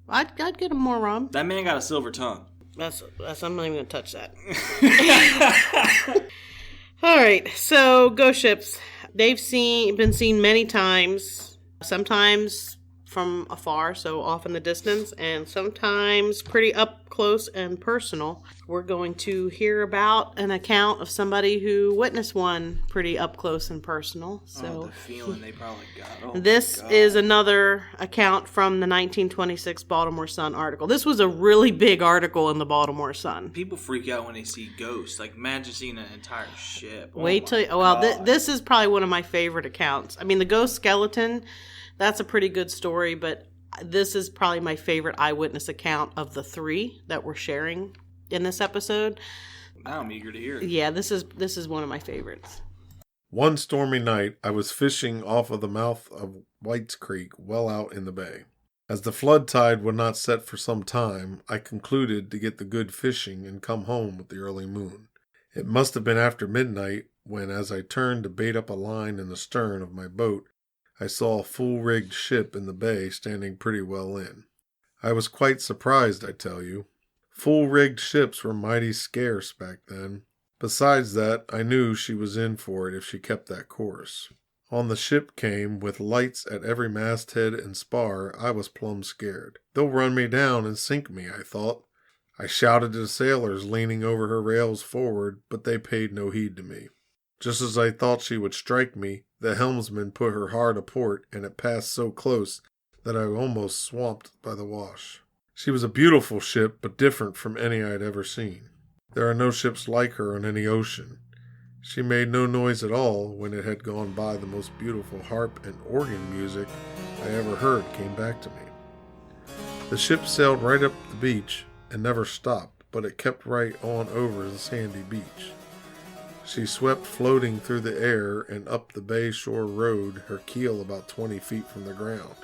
I'd get him more rum. That man got a silver tongue. That's I'm not even going to touch that. All right, so ghost ships. They've been seen many times, sometimes from afar, so off in the distance, and sometimes pretty up close and personal. We're going to hear about an account of somebody who witnessed one pretty up close and personal. So the feeling they probably got. This is another account from the 1926 Baltimore Sun article. This was a really big article in the Baltimore Sun. People freak out when they see ghosts. Like, imagine seeing an entire ship. This is probably one of my favorite accounts. I mean, the ghost skeleton, that's a pretty good story, but this is probably my favorite eyewitness account of the 3 that we're sharing in this episode. Now I'm eager to hear it. Yeah, this is one of my favorites. One stormy night, I was fishing off of the mouth of White's Creek well out in the bay. As the flood tide would not set for some time, I concluded to get the good fishing and come home with the early moon. It must have been after midnight when, as I turned to bait up a line in the stern of my boat, I saw a full-rigged ship in the bay standing pretty well in. I was quite surprised, I tell you. Full-rigged ships were mighty scarce back then. Besides that, I knew she was in for it if she kept that course. On the ship came, with lights at every masthead and spar, I was plumb scared. They'll run me down and sink me, I thought. I shouted to the sailors leaning over her rails forward, but they paid no heed to me. Just as I thought she would strike me, the helmsman put her hard aport, and it passed so close that I was almost swamped by the wash. She was a beautiful ship, but different from any I had ever seen. There are no ships like her on any ocean. She made no noise at all when it had gone by. The most beautiful harp and organ music I ever heard came back to me. The ship sailed right up the beach and never stopped, but it kept right on over the sandy beach. She swept floating through the air and up the bay shore road, her keel about 20 feet from the ground.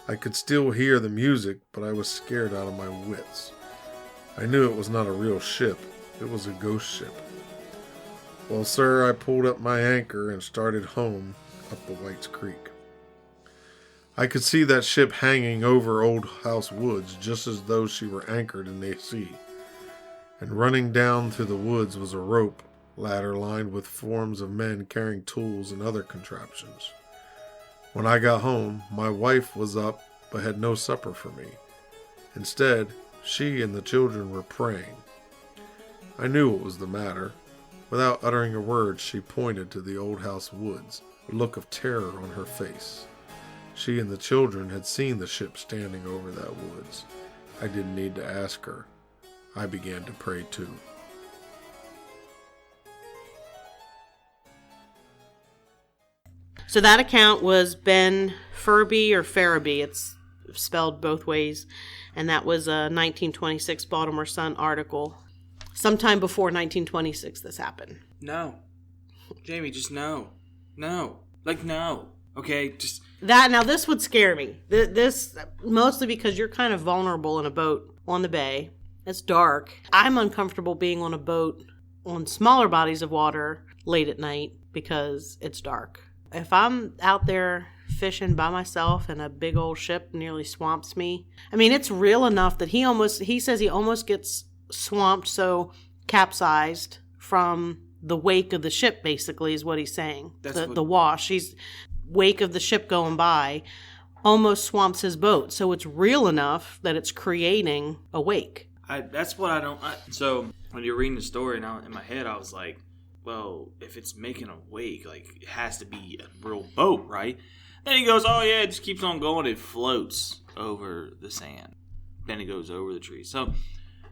I could still hear the music, but I was scared out of my wits. I knew it was not a real ship. It was a ghost ship. Well, sir, I pulled up my anchor and started home up the White's Creek. I could see that ship hanging over Old House Woods just as though she were anchored in the sea. And running down through the woods was a rope ladder lined with forms of men carrying tools and other contraptions. When I got home, my wife was up but had no supper for me. Instead, she and the children were praying. I knew what was the matter. Without uttering a word, she pointed to the Old House Woods, a look of terror on her face. She and the children had seen the ship standing over that woods. I didn't need to ask her. I began to pray too. So that account was Ben Furby or Farabee. It's spelled both ways. And that was a 1926 Baltimore Sun article. Sometime before 1926 this happened. No. Jamie, just no. No. Like, no. Okay, just... Now this would scare me. This, mostly because you're kind of vulnerable in a boat on the bay. It's dark. I'm uncomfortable being on a boat on smaller bodies of water late at night because it's dark. If I'm out there fishing by myself and a big old ship nearly swamps me, I mean, it's real enough that he says he almost gets swamped, so capsized from the wake of the ship, basically, is what he's saying. The wash. He's wake of the ship going by almost swamps his boat. So it's real enough that it's creating a wake. That's what I don't... So when you're reading the story, now in my head, I was like, well, if it's making a wake, like, it has to be a real boat, right? Then he goes, oh yeah, it just keeps on going. It floats over the sand. Then it goes over the trees. So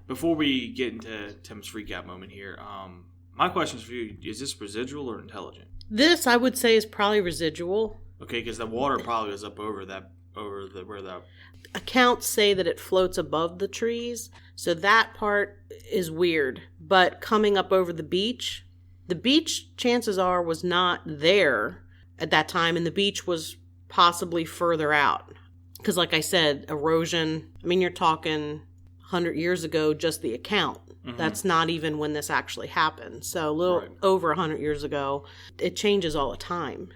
before we get into Tim's freak out moment here, my question is for you, is this residual or intelligent? This, I would say, is probably residual. Okay, because the water probably is up over where the... Accounts say that it floats above the trees, so that part is weird. But coming up over the beach, chances are, was not there at that time, and the beach was possibly further out. Because like I said, erosion, I mean, you're talking 100 years ago, just the account. Mm-hmm. That's not even when this actually happened. So a little over 100 years ago. It changes all the time.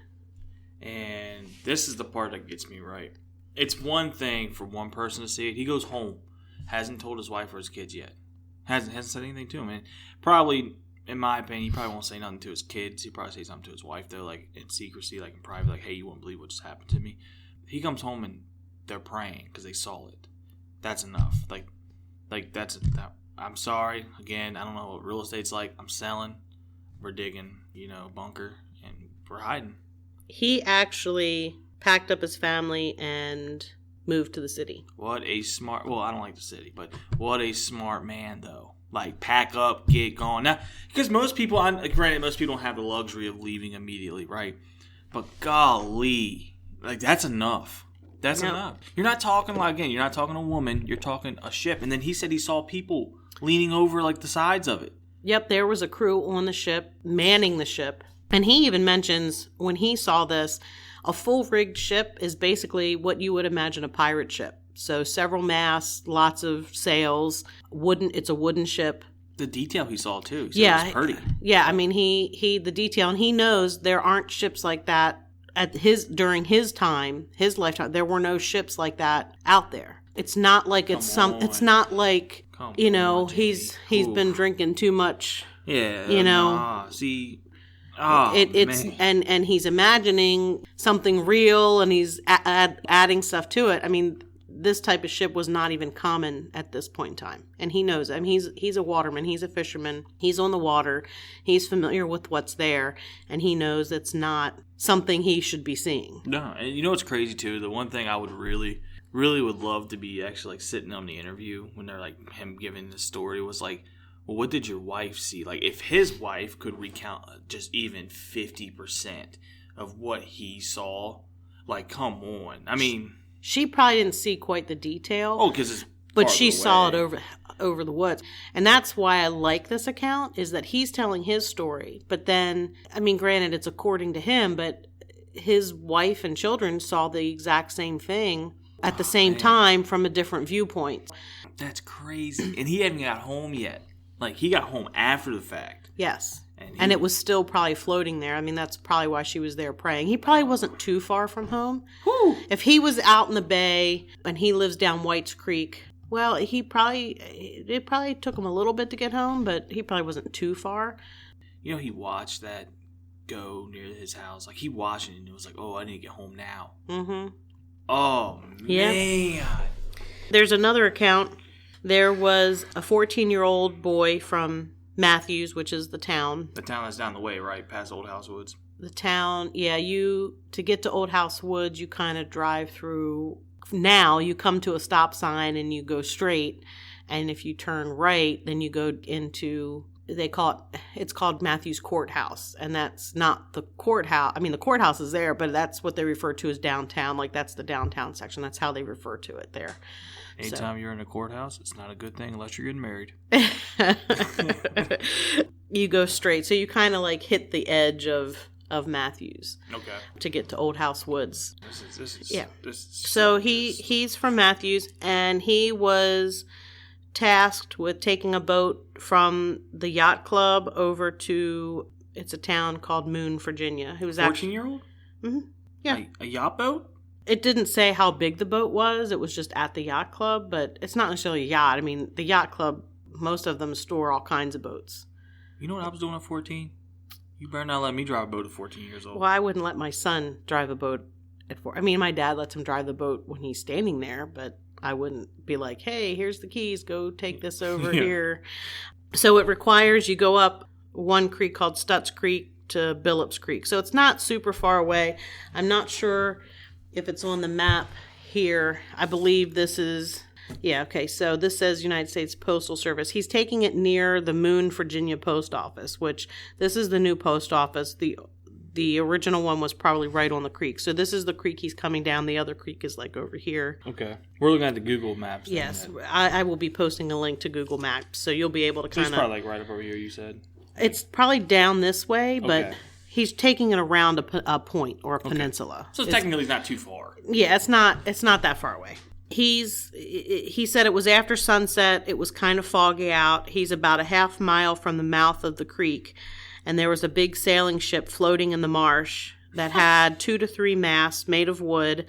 And this is the part that gets me right. It's one thing for one person to see it. He goes home. Hasn't told his wife or his kids yet. Hasn't said anything to him. And probably, in my opinion, he probably won't say nothing to his kids. He'd probably say something to his wife, though, like in secrecy, like in private, like, hey, you won't believe what just happened to me. He comes home and they're praying because they saw it. That's enough. I'm sorry. Again, I don't know what real estate's like. I'm selling. We're digging, bunker, and we're hiding. He actually packed up his family and moved to the city. What a smart... Well, I don't like the city, but what a smart man, though. Like, pack up, get gone. Now, because most people... Granted, most people don't have the luxury of leaving immediately, right? But golly, like, that's enough. That's enough. You're not talking, you're not talking a woman. You're talking a ship. And then he said he saw people leaning over, like, the sides of it. Yep, there was a crew on the ship, manning the ship. And he even mentions, when he saw this, a full-rigged ship is basically what you would imagine a pirate ship. So several masts, lots of sails, it's a wooden ship. The detail he saw, too. He said it was pretty. Yeah, I mean, the detail, and he knows there aren't ships like that during his time, his lifetime. There were no ships like that out there. It's not like he's been drinking too much. Yeah. See. Oh, man. And he's imagining something real, and he's adding stuff to it. I mean, this type of ship was not even common at this point in time, and he knows. I mean, he's a waterman, he's a fisherman, he's on the water, he's familiar with what's there, and he knows it's not something he should be seeing. No, and you know what's crazy too? The one thing I would really would love to be actually like sitting on the interview when they're like him giving the story was like, well, what did your wife see? Like, if his wife could recount just even 50% of what he saw, like, come on. I mean... She probably didn't see quite the detail. Oh, because it's but she saw it over the woods. And that's why I like this account, is that he's telling his story. But then, I mean, granted, it's according to him, but his wife and children saw the exact same thing at the same time from a different viewpoint. That's crazy. And he hadn't got home yet. Like, he got home after the fact. Yes. And it was still probably floating there. I mean, that's probably why she was there praying. He probably wasn't too far from home. Whew. If he was out in the bay and he lives down White's Creek, well, it probably took him a little bit to get home, but he probably wasn't too far. He watched that go near his house. Like, he watched it and it was like, oh, I need to get home now. Mm-hmm. Oh, man. There's another account. There was a 14-year-old boy from Matthews, which is the town. The town that's down the way, right? Past Old House Woods. The town, yeah. To get to Old House Woods, you kind of drive through. Now, you come to a stop sign and you go straight. And if you turn right, then you go into, it's called Matthews Courthouse. And that's not the courthouse. I mean, the courthouse is there, but that's what they refer to as downtown. Like, that's the downtown section. That's how they refer to it there. Anytime you're in a courthouse, it's not a good thing unless you're getting married. You go straight. So you kind of like hit the edge of Matthews. Okay. To get to Old House Woods. This is so he's from Matthews, and he was tasked with taking a boat from the yacht club over to, it's a town called Moon, Virginia. He was 14-year-old? Mm-hmm. Yeah. A yacht boat? It didn't say how big the boat was. It was just at the yacht club, but it's not necessarily a yacht. I mean, the yacht club, most of them store all kinds of boats. You know what I was doing at 14? You better not let me drive a boat at 14 years old. Well, I wouldn't let my son drive a boat at 4. I mean, my dad lets him drive the boat when he's standing there, but I wouldn't be like, hey, here's the keys. Go take this over here. So it requires you go up one creek called Stutz Creek to Billups Creek. So it's not super far away. I'm not sure if it's on the map here. I believe this is, so this says United States Postal Service. He's taking it near the Moon, Virginia post office, which this is the new post office. The original one was probably right on the creek. So this is the creek he's coming down. The other creek is like over here. Okay. We're looking at the Google Maps. Yes. I will be posting a link to Google Maps, so you'll be able to kind of... It's probably like right up over here, you said? It's probably down this way, but... Okay. He's taking it around a point or a peninsula. So technically it's not too far. Yeah, it's not that far away. He said it was after sunset. It was kind of foggy out. He's about a half mile from the mouth of the creek, and there was a big sailing ship floating in the marsh that had 2 to 3 masts made of wood,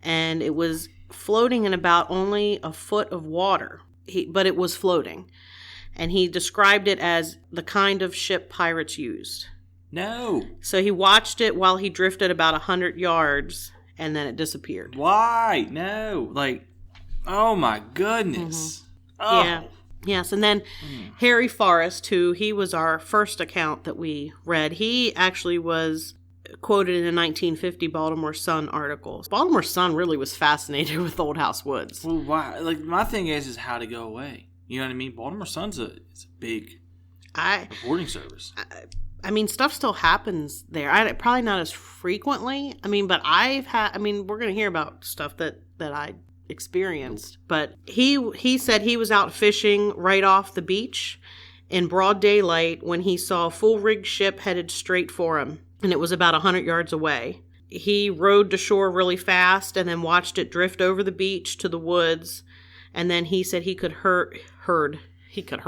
and it was floating in about only a foot of water. but it was floating. And he described it as the kind of ship pirates used. No. So he watched it while he drifted about 100 yards, and then it disappeared. Why? No. Like, oh my goodness. Oh. Yeah. Yes, and then Harry Forrest, who he was our first account that we read, he actually was quoted in a 1950 Baltimore Sun article. Baltimore Sun really was fascinated with Old House Woods. Well, why? Like, my thing is how to go away. You know what I mean? Baltimore Sun's it's a big reporting service. I mean, stuff still happens there. Probably not as frequently. I mean, but we're going to hear about stuff that I experienced. But he said he was out fishing right off the beach in broad daylight when he saw a full rigged ship headed straight for him. And it was about 100 yards away. He rowed to shore really fast and then watched it drift over the beach to the woods. And then he said he could he could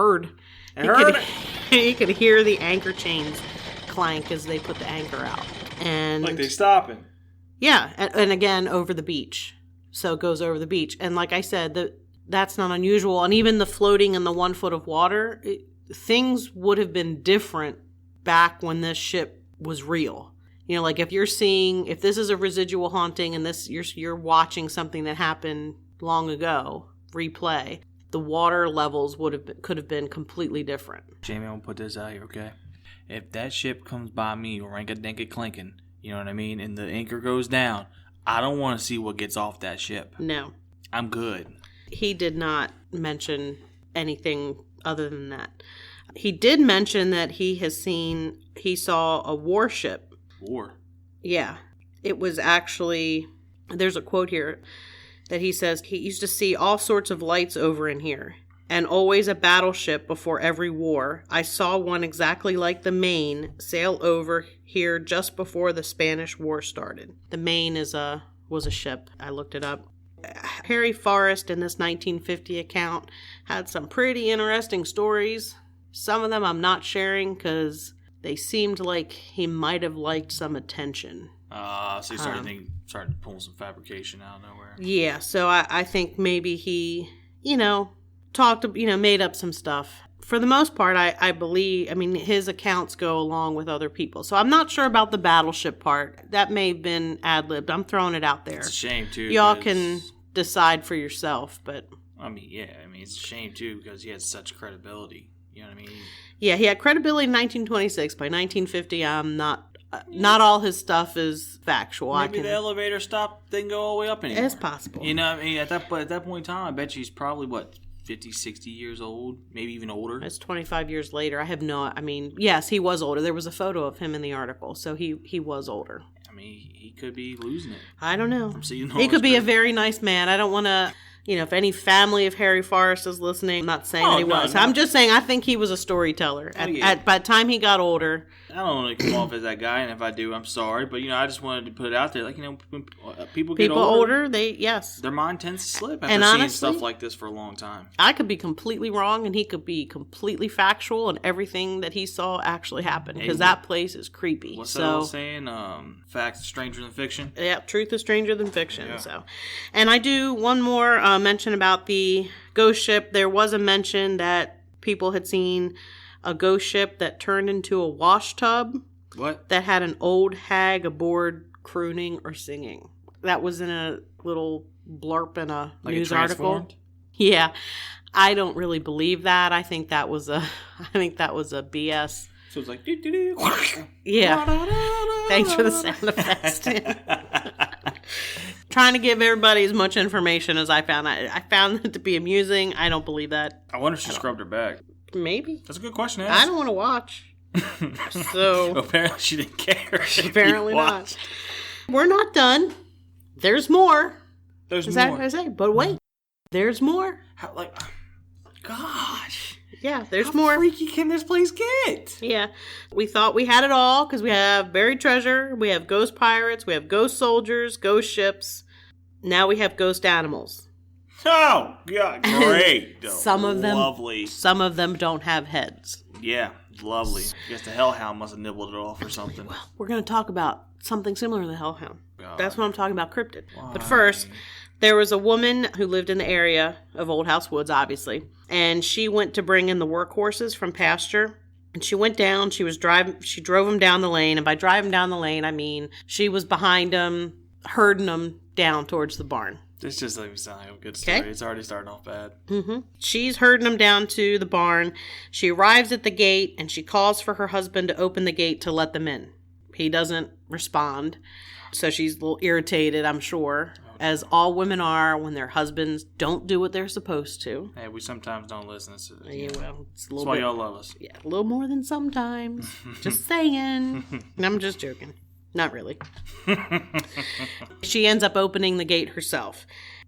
hear the anchor chains clank as they put the anchor out. And like they stopping. Yeah, and again over the beach. So it goes over the beach. And like I said, that's not unusual. And even the floating in the 1 foot of water, things would have been different back when this ship was real. You know, like if this is a residual haunting and this you're watching something that happened long ago, replay, the water levels could have been completely different. Jamie, I'm gonna put this out here, okay? If that ship comes by me, ranka-dinka clinking, you know what I mean, and the anchor goes down, I don't want to see what gets off that ship. No. I'm good. He did not mention anything other than that. He did mention that he saw a warship. War? Yeah. It was actually, there's a quote here that he says he used to see all sorts of lights over in here, and always a battleship before every war. I saw one exactly like the Maine sail over here just before the Spanish War started. The Maine was a ship. I looked it up. Harry Forrest in this 1950 account had some pretty interesting stories. Some of them I'm not sharing because they seemed like he might have liked some attention. So he started pulling some fabrication out of nowhere. Yeah, so I think maybe he, made up some stuff. For the most part, I believe, his accounts go along with other people. So I'm not sure about the battleship part. That may have been ad-libbed. I'm throwing it out there. It's a shame, too. Y'all can decide for yourself, but... it's a shame, too, because he had such credibility. You know what I mean? Yeah, he had credibility in 1926. By 1950, I'm not all his stuff is factual. Maybe the elevator stop didn't go all the way up anymore. It's possible. You know, at that point in time, I bet you he's probably, 50, 60 years old? Maybe even older? It's 25 years later. Yes, he was older. There was a photo of him in the article, so he was older. He could be losing it. I don't know. I'm seeing he could be a very nice man. I don't want to... if any family of Harry Forrest is listening, I'm not saying that he was. No. I'm just saying I think he was a storyteller. By the time he got older. I don't want to come off as that guy, and if I do, I'm sorry. But, I just wanted to put it out there. Like, when people get older, their mind tends to slip after seeing stuff like this for a long time. I could be completely wrong, and he could be completely factual, and everything that he saw actually happened. Because that place is creepy. What's that old saying? Facts stranger than fiction? Yeah, truth is stranger than fiction. Yeah. So, and I do one more mention about the ghost ship. There was a mention that people had seen a ghost ship that turned into a wash tub. What? That had an old hag aboard crooning or singing. That was in a little blurb in a news article. Yeah. I don't really believe that. I think that was a BS. So it's like doo-doo-doo. Yeah. Thanks for the sound effects. Trying to give everybody as much information as I found. I found it to be amusing. I don't believe that. I wonder if she scrubbed her back. Maybe. That's a good question to ask. I don't want to watch. So apparently she didn't care. Apparently not. We're not done. There's more. There's more. Is that what I say? But wait. There's more. Gosh. Yeah, there's more. How freaky can this place get? Yeah. We thought we had it all because we have buried treasure, we have ghost pirates, we have ghost soldiers, ghost ships. Now we have ghost animals. Oh, God, great. Some of them, lovely. Some of them don't have heads. Yeah, lovely. I guess the hellhound must have nibbled it off or something. Well, we're going to talk about something similar to the hellhound. God. That's what I'm talking about, cryptid. Why? But first, There was a woman who lived in the area of Old House Woods, obviously, and she went to bring in the workhorses from pasture. And she went down, she drove them down the lane. And by driving down the lane, I mean she was behind them, herding them down towards the barn. This just doesn't sound like a good story. Okay. It's already starting off bad. Mm-hmm. She's herding them down to the barn. She arrives at the gate, and she calls for her husband to open the gate to let them in. He doesn't respond. So she's a little irritated, I'm sure, as all women are when their husbands don't do what they're supposed to. Hey, we sometimes don't listen. Yeah, well, it's a little That's why bit, y'all love us. Yeah, a little more than sometimes. Just saying. I'm just joking. Not really. She ends up opening the gate herself.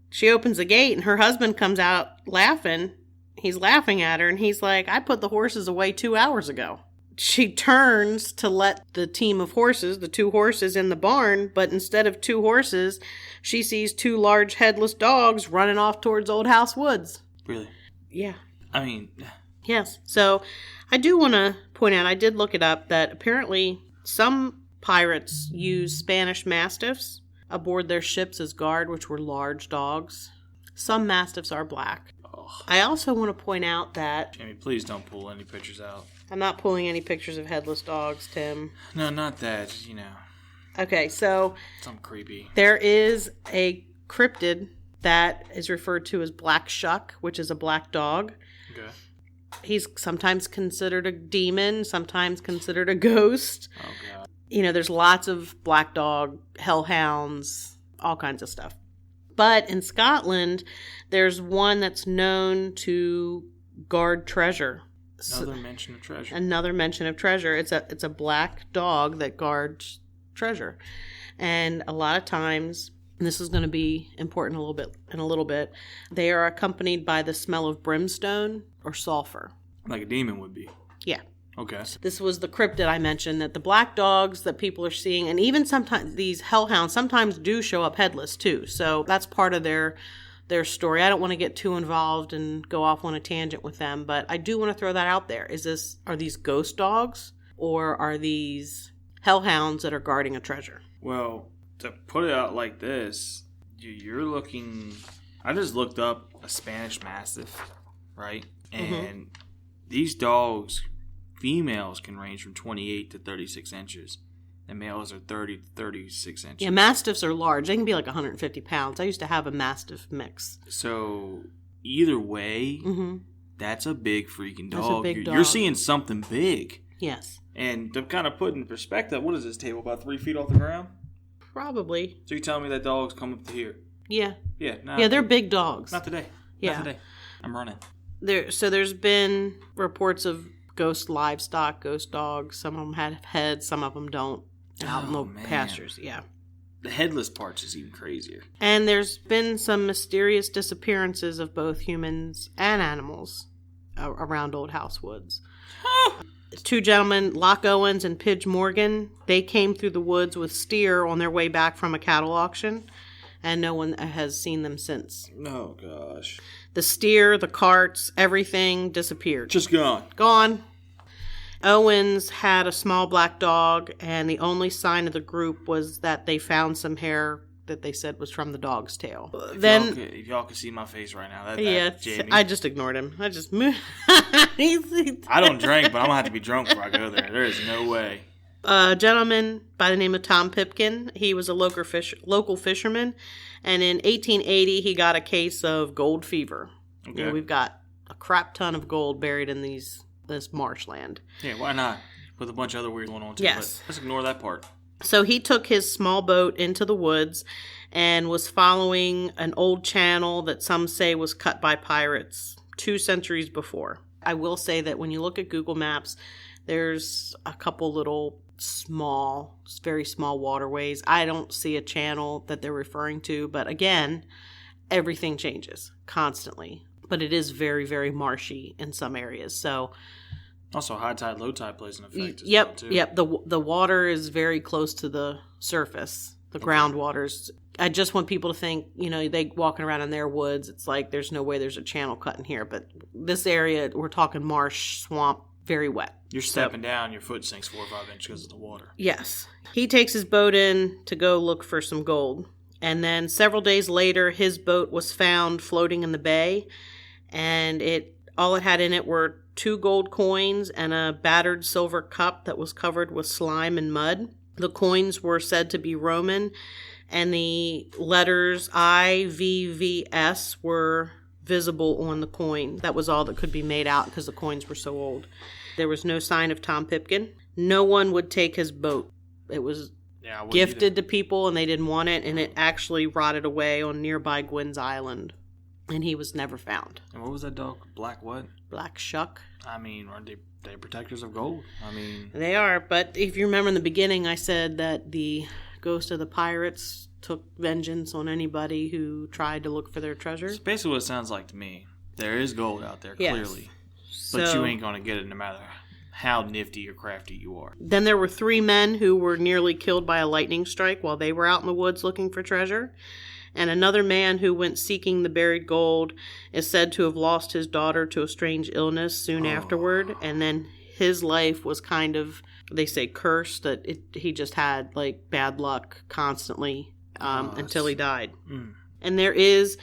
She opens the gate, and her husband comes out laughing. He's laughing at her, and he's like, I put the horses away 2 hours ago. She turns to let the team of horses, the 2 horses in the barn, but instead of 2 horses, she sees 2 large headless dogs running off towards Old House Woods. Really? Yeah. I mean... Yes. So I do want to point out, I did look it up, that apparently some pirates use Spanish Mastiffs aboard their ships as guard, which were large dogs. Some Mastiffs are black. Oh. I also want to point out that... Jamie, please don't pull any pictures out. I'm not pulling any pictures of headless dogs, Tim. No, not that, you know. Okay, so... Something creepy. There is a cryptid that is referred to as Black Shuck, which is a black dog. Okay. He's sometimes considered a demon, sometimes considered a ghost. Oh, God. You know, there's lots of black dog, hellhounds, all kinds of stuff. But in Scotland, there's one that's known to guard treasure. Another mention of treasure. Another mention of treasure. It's a black dog that guards treasure. And a lot of times, and this is going to be important in a little bit, they are accompanied by the smell of brimstone or sulfur. Like a demon would be. Yeah. Okay. This was the cryptid I mentioned, that the black dogs that people are seeing, and even sometimes these hellhounds sometimes do show up headless too. So that's part of their story. I don't want to get too involved and go off on a tangent with them, but I do want to throw that out there. Are these ghost dogs, or are these hellhounds that are guarding a treasure? Well, to put it out like this, you're looking... I just looked up a Spanish Mastiff, right? And these dogs, females can range from 28 to 36 inches. And males are 30 to 36 inches. Yeah, Mastiffs are large. They can be like 150 pounds. I used to have a Mastiff mix. So, either way, that's a big freaking dog. That's a big dog. You're seeing something big. Yes. And to kind of put in perspective, what is this table, about 3 feet off the ground? Probably. So you're telling me that dog's come up to here? Yeah. Yeah. Yeah, they're big dogs. Not today. Yeah. Not today. I'm running. There's been reports of ghost livestock, ghost dogs. Some of them have heads, some of them don't. Out in the pastures, yeah. The headless part's is even crazier. And there's been some mysterious disappearances of both humans and animals around Old House Woods. 2 gentlemen, Locke Owens and Pidge Morgan, they came through the woods with steer on their way back from a cattle auction, and no one has seen them since. Oh, gosh. The steer, the carts, everything disappeared. Just gone. Gone. Owens had a small black dog, and the only sign of the group was that they found some hair that they said was from the dog's tail. If y'all could see my face right now, Jamie. I just ignored him. I just moved. I don't drink, but I'm going to have to be drunk before I go there. There is no way. A gentleman by the name of Tom Pipkin, he was a local fisherman, and in 1880 he got a case of gold fever. Okay. You know, we've got a crap ton of gold buried in this marshland. Yeah, why not? With a bunch of other weird going on too. Yes. But let's ignore that part. So he took his small boat into the woods and was following an old channel that some say was cut by pirates 2 centuries before. I will say that when you look at Google Maps, there's a couple little very small waterways. I don't see a channel that they're referring to, but again, everything changes constantly. But it is very, very marshy in some areas. So also, high tide, low tide plays an effect. Yep. Too. Yep. The water is very close to the surface. The groundwaters. I just want people to think, they walking around in their woods. It's like there's no way there's a channel cut in here. But this area, we're talking marsh, swamp, very wet. You're stepping down, your foot sinks 4 or 5 inches because of the water. Yes. He takes his boat in to go look for some gold. And then several days later, his boat was found floating in the bay, and all it had in it were 2 gold coins and a battered silver cup that was covered with slime and mud. The coins were said to be Roman, and the letters IVVS were visible on the coin. That was all that could be made out because the coins were so old. There was no sign of Tom Pipkin. No one would take his boat. It was gifted to people, and they didn't want it, and it actually rotted away on nearby Gwynn's Island, and he was never found. And what was that dog? Black what? Black Shuck. I mean, aren't they protectors of gold? I mean... They are, but if you remember in the beginning, I said that the ghost of the pirates took vengeance on anybody who tried to look for their treasure. It's basically what it sounds like to me. There is gold out there, yes. clearly. But you ain't going to get it no matter how nifty or crafty you are. Then there were 3 men who were nearly killed by a lightning strike while they were out in the woods looking for treasure. And another man who went seeking the buried gold is said to have lost his daughter to a strange illness soon afterward. And then his life was kind of, they say, cursed, that he just had like bad luck constantly until he died. Mm. And there is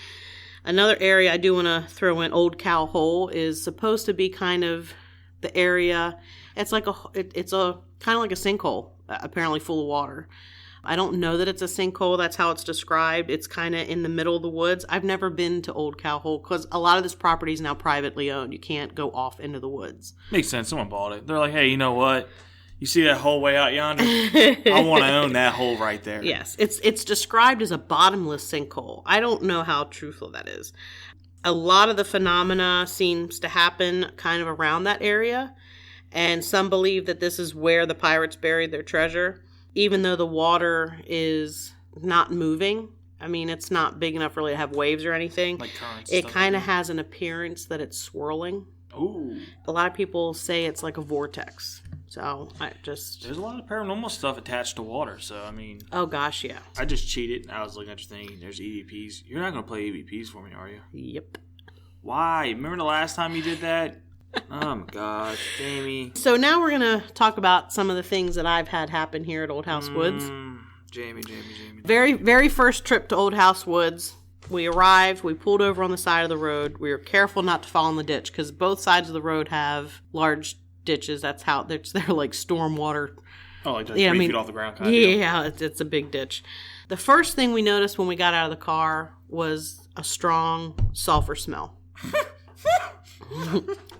another area I do want to throw in. Old Cow Hole is supposed to be kind of the area. It's like it's a kind of like a sinkhole, apparently full of water. I don't know that it's a sinkhole. That's how it's described. It's kind of in the middle of the woods. I've never been to Old Cow Hole because a lot of this property is now privately owned. You can't go off into the woods. Makes sense. Someone bought it. They're like, hey, you know what? You see that hole way out yonder? I want to own that hole right there. Yes. It's described as a bottomless sinkhole. I don't know how truthful that is. A lot of the phenomena seems to happen kind of around that area. And some believe that this is where the pirates buried their treasure. Even though the water is not moving, I mean, it's not big enough really to have waves or anything. Like currents. It kind of has an appearance that it's swirling. Ooh. A lot of people say it's like a vortex. So there's a lot of paranormal stuff attached to water. So I mean. Oh gosh, yeah. I just cheated. And I was looking at your thing. There's EVPs. You're not gonna play EVPs for me, are you? Yep. Why? Remember the last time you did that? Oh my gosh, Jamie. So now we're going to talk about some of the things that I've had happen here at Old House Woods. Jamie. Very, very first trip to Old House Woods, we arrived, we pulled over on the side of the road. We were careful not to fall in the ditch because both sides of the road have large ditches. That's how they're like storm water. Oh, like 3 feet off the ground kind of deal. Yeah, it's a big ditch. The first thing we noticed when we got out of the car was a strong sulfur smell.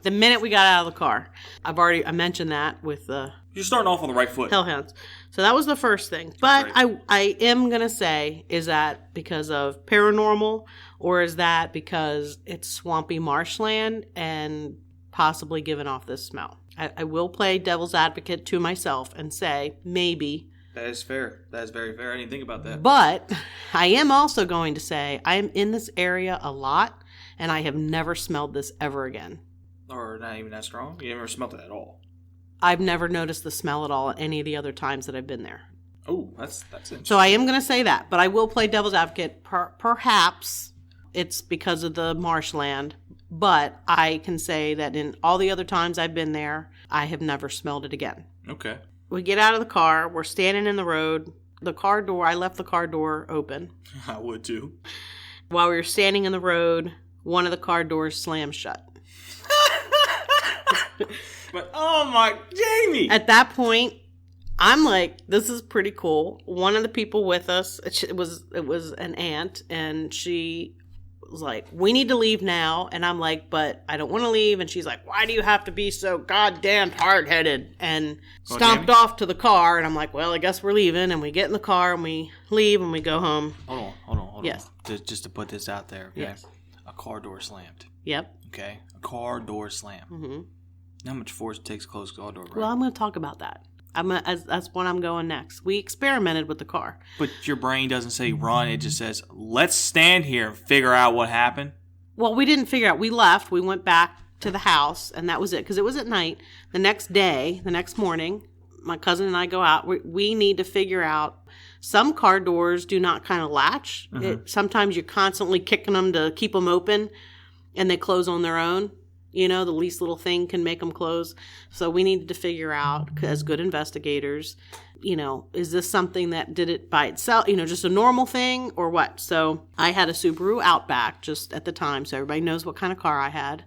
The minute we got out of the car. I mentioned that with the... You're starting off on the right foot. Hellhounds. So that was the first thing. But right. I am going to say, is that because of paranormal, or is that because it's swampy marshland and possibly giving off this smell? I will play devil's advocate to myself and say, maybe. That is fair. That is very fair. I didn't think about that. But I am also going to say, I am in this area a lot, and I have never smelled this ever again. Or not even that strong? You never smelled it at all? I've never noticed the smell at all at any of the other times that I've been there. Oh, that's interesting. So I am going to say that, but I will play devil's advocate. Perhaps it's because of the marshland, but I can say that in all the other times I've been there, I have never smelled it again. Okay. We get out of the car. We're standing in the road. The car door, I left the car door open. I would too. While we were standing in the road, one of the car doors slammed shut. But oh my, Jamie! At that point, I'm like, this is pretty cool. One of the people with us, it was an aunt, and she was like, we need to leave now. And I'm like, but I don't want to leave. And she's like, why do you have to be so goddamn hard-headed? And stomped off to the car. And I'm like, well, I guess we're leaving. And we get in the car and we leave and we go home. Hold on. Yes. Just to put this out there, okay? Yes. A car door slammed. Yep. Okay? A car door slammed. Mm-hmm. How much force it takes to close the car door, right? Well, I'm going to talk about that. That's when I'm going next. We experimented with the car. But your brain doesn't say run. It just says, let's stand here and figure out what happened. Well, we didn't figure out. We left. We went back to the house, and that was it. Because it was at night. The next day, the next morning, my cousin and I go out. We need to figure out. Some car doors do not kind of latch. Mm-hmm. Sometimes you're constantly kicking them to keep them open, and they close on their own. You know, the least little thing can make them close. So we needed to figure out, as good investigators, you know, is this something that did it by itself, you know, just a normal thing or what? So I had a Subaru Outback just at the time, so everybody knows what kind of car I had.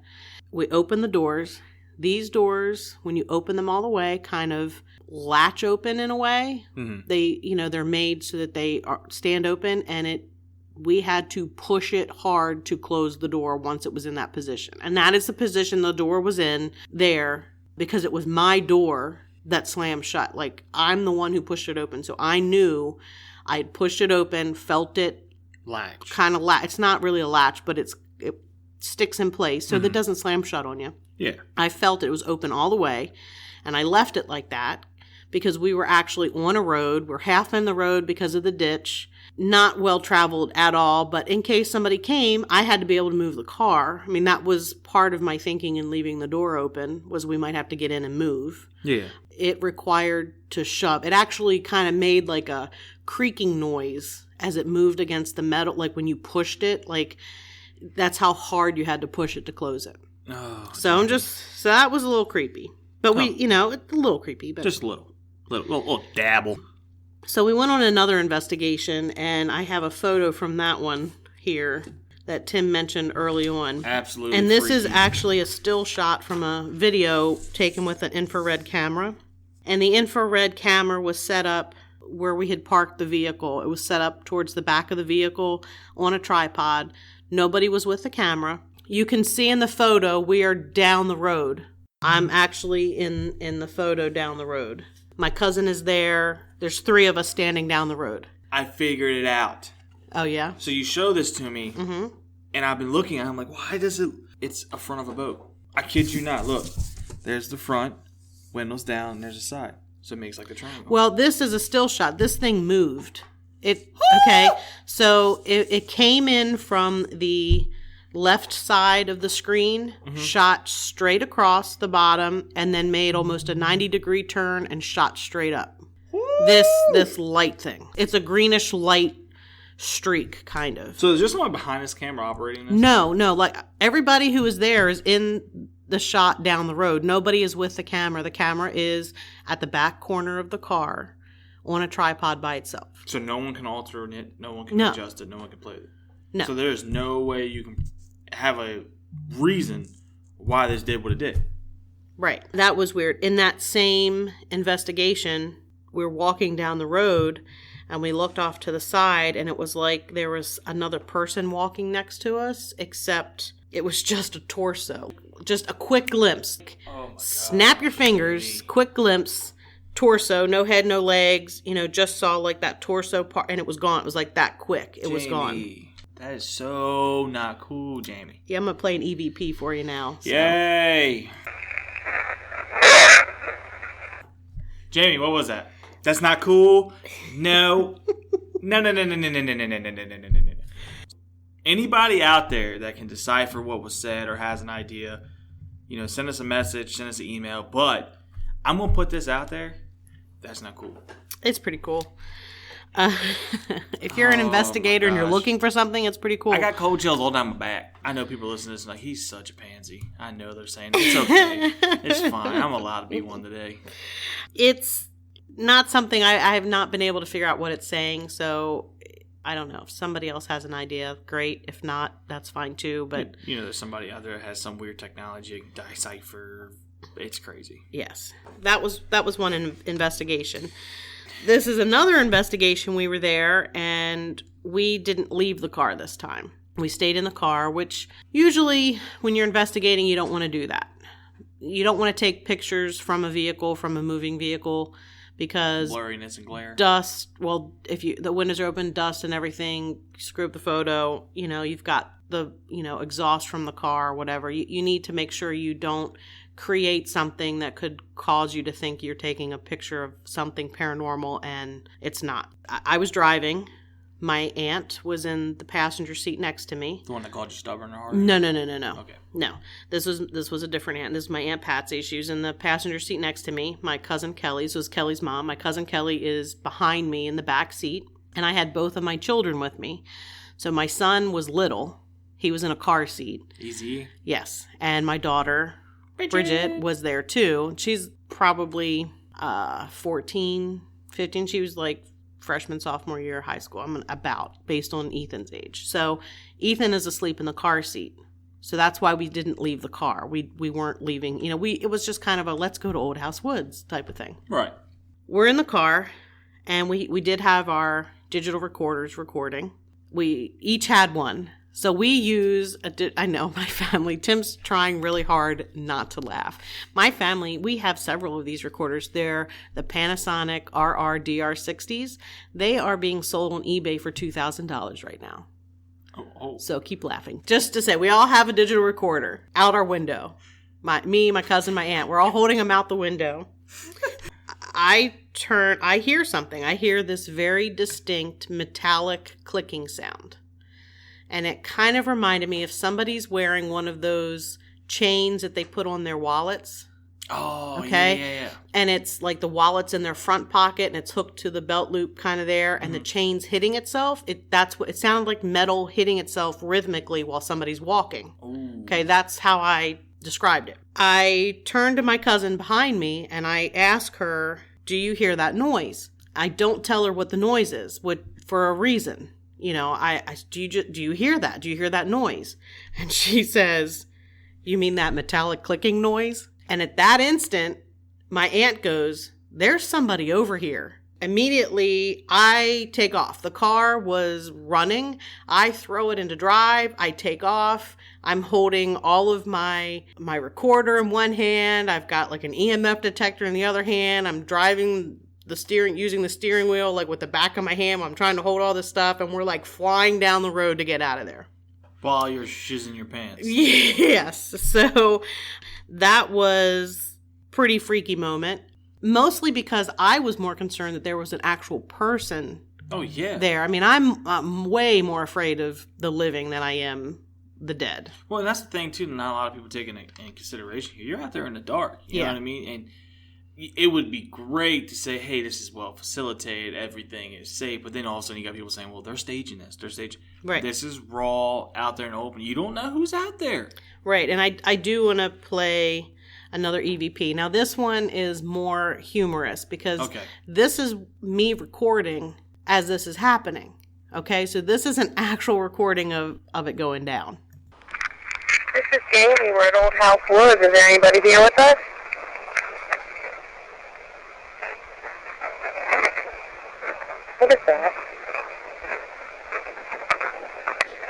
We opened the doors. These doors, when you open them all the way, kind of latch open in a way. Mm-hmm. They, you know, they're made so that they stand open, and we had to push it hard to close the door once it was in that position. And that is the position the door was in there, because it was my door that slammed shut. Like, I'm the one who pushed it open. So I knew I had pushed it open, felt it latch. Kind of it's not really a latch, but it sticks in place so that it doesn't slam shut on you. Yeah. I felt it was open all the way, and I left it like that because we were actually on a road. We're half in the road because of the ditch. Not well traveled at all, but in case somebody came, I had to be able to move the car. I mean, that was part of my thinking in leaving the door open, was we might have to get in and move. Yeah. It required to shove. It actually kind of made like a creaking noise as it moved against the metal, like when you pushed it, like that's how hard you had to push it to close it. Oh, so so that was a little creepy. But we, you know, it's a little creepy. But just a little dabble. So we went on another investigation, and I have a photo from that one here that Tim mentioned early on. Absolutely. And this is actually a still shot from a video taken with an infrared camera. And the infrared camera was set up where we had parked the vehicle. It was set up towards the back of the vehicle on a tripod. Nobody was with the camera. You can see in the photo, we are down the road. I'm actually in the photo down the road. My cousin is there. There's 3 of us standing down the road. I figured it out. Oh, yeah? So you show this to me, mm-hmm. and I've been looking at it. I'm like, why does it... It's a front of a boat. I kid you not. Look, there's the front, windows down, and there's a side. So it makes like a triangle. Well, this is a still shot. This thing moved. Okay, so it came in from the left side of the screen, shot straight across the bottom, and then made almost a 90-degree turn and shot straight up. This light thing. It's a greenish light streak, kind of. So is there someone behind this camera operating this? No. Like, everybody who is there is in the shot down the road. Nobody is with the camera. The camera is at the back corner of the car on a tripod by itself. So no one can alter it, no one can adjust it, no one can play it. No. So there's no way you can have a reason why this did what it did. Right. That was weird. In that same investigation, we were walking down the road and we looked off to the side, and it was like there was another person walking next to us, except it was just a torso. Just a quick glimpse. Oh my God. Snap your fingers, quick glimpse, torso, no head, no legs, just saw like that torso part, and it was gone. It was like that quick. It was gone. That is so not cool, Jamie. Yeah, I'm going to play an EVP for you now. So. Yay! Jamie, what was that? That's not cool? No. No. Anybody out there that can decipher what was said or has an idea, send us a message, send us an email. But I'm going to put this out there. That's not cool. It's pretty cool. If you're an investigator and you're looking for something, it's pretty cool. I got cold chills all down my back. I know people listening to this and like, he's such a pansy. I know they're saying it's okay. It's fine. I'm allowed to be one today. It's not something I have not been able to figure out what it's saying, so I don't know. If somebody else has an idea, great. If not, that's fine too. But there's somebody out there that has some weird technology you can decipher. It's crazy. Yes. That was one investigation. This is another investigation. We were there, and we didn't leave the car this time. We stayed in the car, which usually when you're investigating, you don't want to do that. You don't want to take pictures from a vehicle, from a moving vehicle, because blurriness and glare. Dust, well, if the windows are open, dust and everything, screw up the photo, you've got the, exhaust from the car or whatever. You need to make sure you don't create something that could cause you to think you're taking a picture of something paranormal, and it's not. I was driving. My aunt was in the passenger seat next to me. The one that called you stubborn or hard? No. Okay. No. This was a different aunt. This is my Aunt Patsy. She was in the passenger seat next to me. My cousin Kelly, this was Kelly's mom. My cousin Kelly is behind me in the back seat, and I had both of my children with me. So my son was little. He was in a car seat. Easy. Yes. And my daughter, Bridget, was there too. She's probably 14, 15. She was like freshman, sophomore year of high school. Based on Ethan's age. So Ethan is asleep in the car seat. So that's why we didn't leave the car. We weren't leaving. It was just kind of a let's go to Old House Woods type of thing. Right. We're in the car, and we did have our digital recorders recording. We each had one. So we use, I know, my family, Tim's trying really hard not to laugh. My family, we have several of these recorders. They're the Panasonic RR-DR60s. They are being sold on eBay for $2,000 right now. Oh. So keep laughing. Just to say, we all have a digital recorder out our window. Me, my cousin, my aunt, we're all holding them out the window. I hear something. I hear this very distinct metallic clicking sound. And it kind of reminded me if somebody's wearing one of those chains that they put on their wallets. Oh, okay? Yeah. And it's like the wallet's in their front pocket and it's hooked to the belt loop kind of there and the chain's hitting itself. It sounded like metal hitting itself rhythmically while somebody's walking. Ooh. Okay, that's how I described it. I turned to my cousin behind me and I asked her, "Do you hear that noise?" I don't tell her what the noise is, for a reason. Do you hear that? Do you hear that noise? And she says, "You mean that metallic clicking noise?" And at that instant, my aunt goes, "There's somebody over here." Immediately, I take off. The car was running. I throw it into drive. I take off. I'm holding all of my recorder in one hand. I've got like an EMF detector in the other hand. I'm driving using the steering wheel, like with the back of my hand. I'm trying to hold all this stuff, and we're like flying down the road to get out of there. While you're shizzing your pants. Yes. So that was pretty freaky moment. Mostly because I was more concerned that there was an actual person there. I mean, I'm way more afraid of the living than I am the dead. Well, and that's the thing, too, that not a lot of people take into consideration here. You're out there in the dark. You know what I mean? And it would be great to say, hey, this is well facilitated, everything is safe, but then all of a sudden you got people saying, well, they're staging this. Right. This is raw, out there in the open. You don't know who's out there. Right, and I do want to play another EVP. Now, this one is more humorous because this is me recording as this is happening. Okay, so this is an actual recording of it going down. This is Jamie. We're at Old House Woods. Is there anybody here with us? What is that?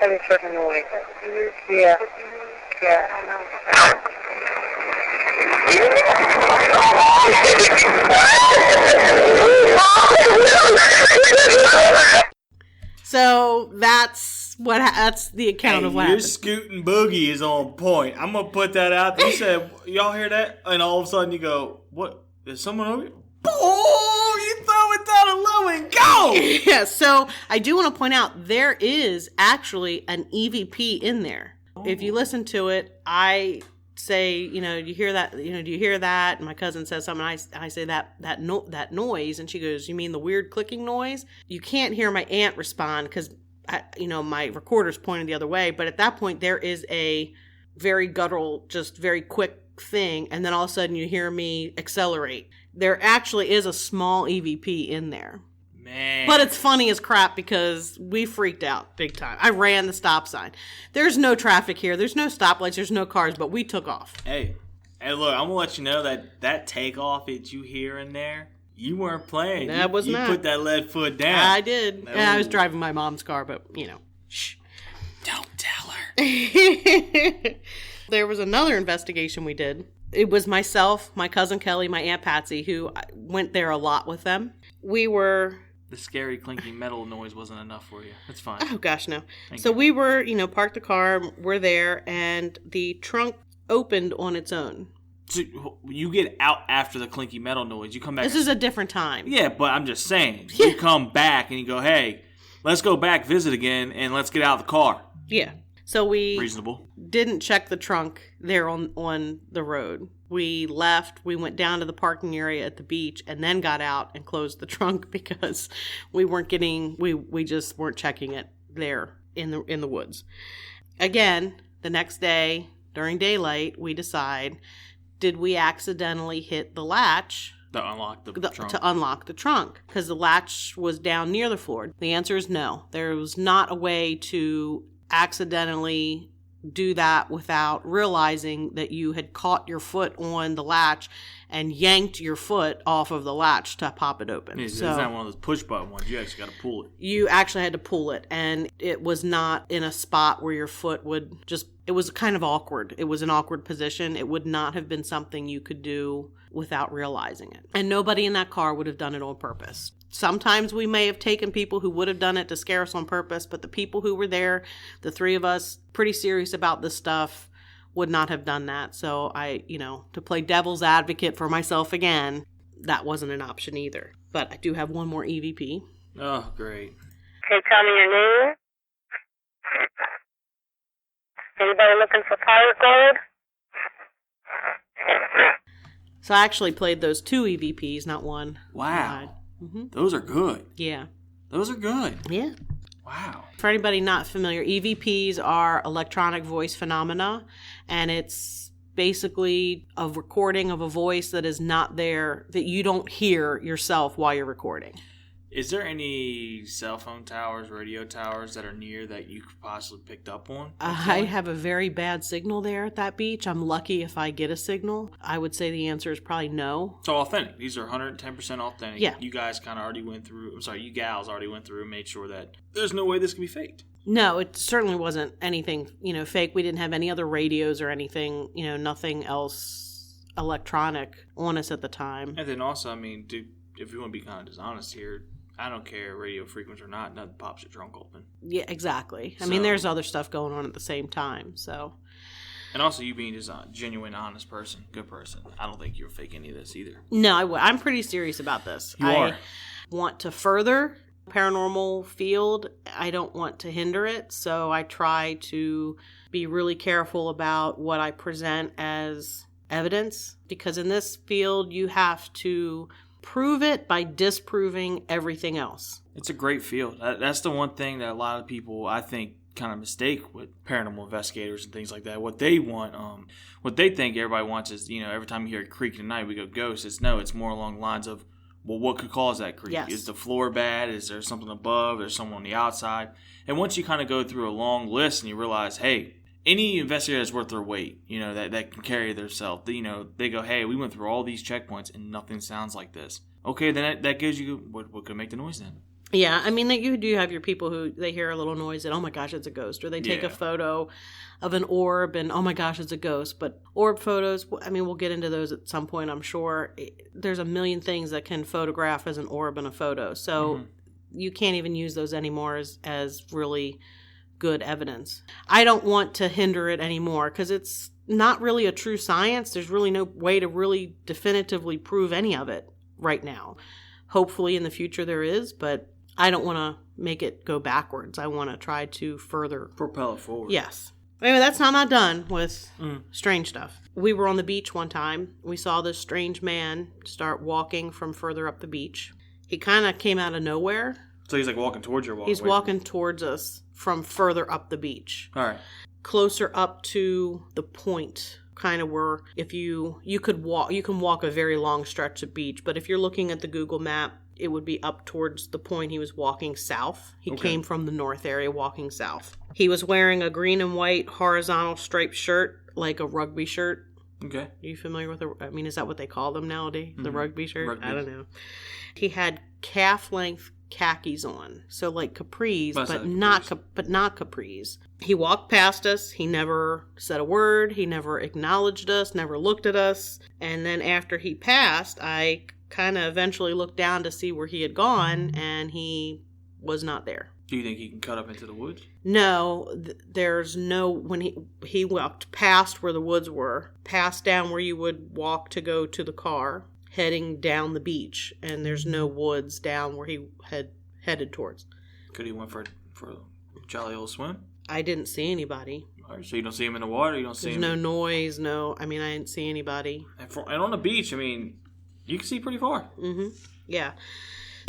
Any certain noise? Yeah. So that's the account of what your happened. scooting boogie is on point. I'm gonna put that out there. You said, y'all hear that? And all of a sudden you go, what? Is someone over here? Oh, you throw it down a low and go! Yeah, so I do want to point out there is actually an EVP in there. Oh. If you listen to it, I say, do you hear that? Do you hear that? And my cousin says something. I say that noise, and she goes, "You mean the weird clicking noise?" You can't hear my aunt respond because my recorder's pointed the other way. But at that point, there is a very guttural, just very quick thing, and then all of a sudden you hear me accelerate. There actually is a small EVP in there. Man. But it's funny as crap because we freaked out big time. I ran the stop sign. There's no traffic here. There's no stoplights. There's no cars, but we took off. Hey, look, I'm going to let you know that takeoff that you hear in there, you weren't playing. That was not. You put that lead foot down. I did. I was driving my mom's car, but, shh. Don't tell her. There was another investigation we did. It was myself, my cousin Kelly, my Aunt Patsy, who went there a lot with them. We were... The scary clinky metal noise wasn't enough for you. That's fine. Oh, gosh, no. Thank so you. we were, parked the car, we're there, and the trunk opened on its own. So you get out after the clinky metal noise. You come back. This is a different time. Yeah, but I'm just saying. You come back and you go, hey, let's go back, visit again, and let's get out of the car. Yeah. So we Reasonable. Didn't check the trunk there on the road. We left. We went down to the parking area at the beach and then got out and closed the trunk because we just weren't checking it there in the woods. again, the next day, during daylight, we decide, did we accidentally hit the latch To unlock the trunk. to unlock the trunk? Because the latch was down near the floor. The answer is no. There was not a way to accidentally do that without realizing that you had caught your foot on the latch and yanked your foot off of the latch to pop it open. It's not one of those push button ones. You actually got to pull it. You actually had to pull it, and it was not in a spot where your foot would just, it was kind of awkward. It was an awkward position. It would not have been something you could do without realizing it. And nobody in that car would have done it on purpose. Sometimes we may have taken people who would have done it to scare us on purpose, but the people who were there, the three of us, pretty serious about this stuff, would not have done that. So to play devil's advocate for myself again, that wasn't an option either. But I do have one more EVP. Oh, great. Okay, tell me your name. Anybody looking for pirate gold? So I actually played those 2 EVPs, not one. Wow. Mm-hmm. Those are good. Yeah. Those are good. Yeah. Wow. For anybody not familiar, EVPs are electronic voice phenomena, and it's basically a recording of a voice that is not there, that you don't hear yourself while you're recording. Is there any cell phone towers, radio towers that are near that you could possibly picked up on? I have a very bad signal there at that beach. I'm lucky if I get a signal. I would say the answer is probably no. So authentic. These are 110% authentic. Yeah. You guys kind of already went through, you gals already went through and made sure that there's no way this can be faked. No, it certainly wasn't anything, fake. We didn't have any other radios or anything, nothing else electronic on us at the time. And then also, dude, if you want to be kind of dishonest here, I don't care radio frequency or not, nothing pops your trunk open. Yeah, exactly. So, there's other stuff going on at the same time, so. And also, you being just a genuine, honest person, good person, I don't think you'll fake any of this either. No, I'm pretty serious about this. I want to further paranormal field. I don't want to hinder it, so I try to be really careful about what I present as evidence, because in this field, you have to prove it by disproving everything else. It's a great field. That's the one thing that a lot of people, I think, kind of mistake with paranormal investigators and things like that. What they want, what they think everybody wants is, every time you hear a creak at night, we go ghost. It's more along the lines of, well, what could cause that creak? Yes. Is the floor bad? Is there something above? There's someone on the outside? And once you kind of go through a long list and you realize, hey, any investigator that's worth their weight, that can carry themselves, they go, hey, we went through all these checkpoints and nothing sounds like this. Okay, then that gives you, what could make the noise then? Yeah, that you do have your people who, they hear a little noise and, oh my gosh, it's a ghost. Or they take a photo of an orb and, oh my gosh, it's a ghost. But orb photos, we'll get into those at some point, I'm sure. There's a million things that can photograph as an orb in a photo. So you can't even use those anymore as really good evidence. I don't want to hinder it anymore because it's not really a true science. There's really no way to really definitively prove any of it right now. Hopefully in the future there is, but I don't want to make it go backwards. I want to try to further propel it forward. Yes. Anyway, that's how I'm not done with strange stuff. We were on the beach one time. We saw this strange man start walking from further up the beach. He kind of came out of nowhere. So he's like walking towards you or walking He's walking towards us from further up the beach. All right. Closer up to the point, kind of where if you can walk a very long stretch of beach, but if you're looking at the Google map, it would be up towards the point he was walking south. He came from the north area walking south. He was wearing a green and white horizontal striped shirt, like a rugby shirt. Okay. Are you familiar with is that what they call them nowadays? The rugby shirt? Rugby. I don't know. He had calf-length khakis on, so like capris, but not capris. He walked past us. He never said a word. He never acknowledged us, never looked at us. And then after he passed, I kind of eventually looked down to see where he had gone, and he was not there. Do you think he can cut up into the woods? No, there's no, when he walked past where the woods were, past down where you would walk to go to the car, heading down the beach, and there's no woods down where he had headed towards. Could he went for a jolly old swim? I didn't see anybody. All right, so you don't see him in the water? You don't see him? There's no noise, no. I didn't see anybody. And on the beach, you can see pretty far. Mm-hmm. Yeah.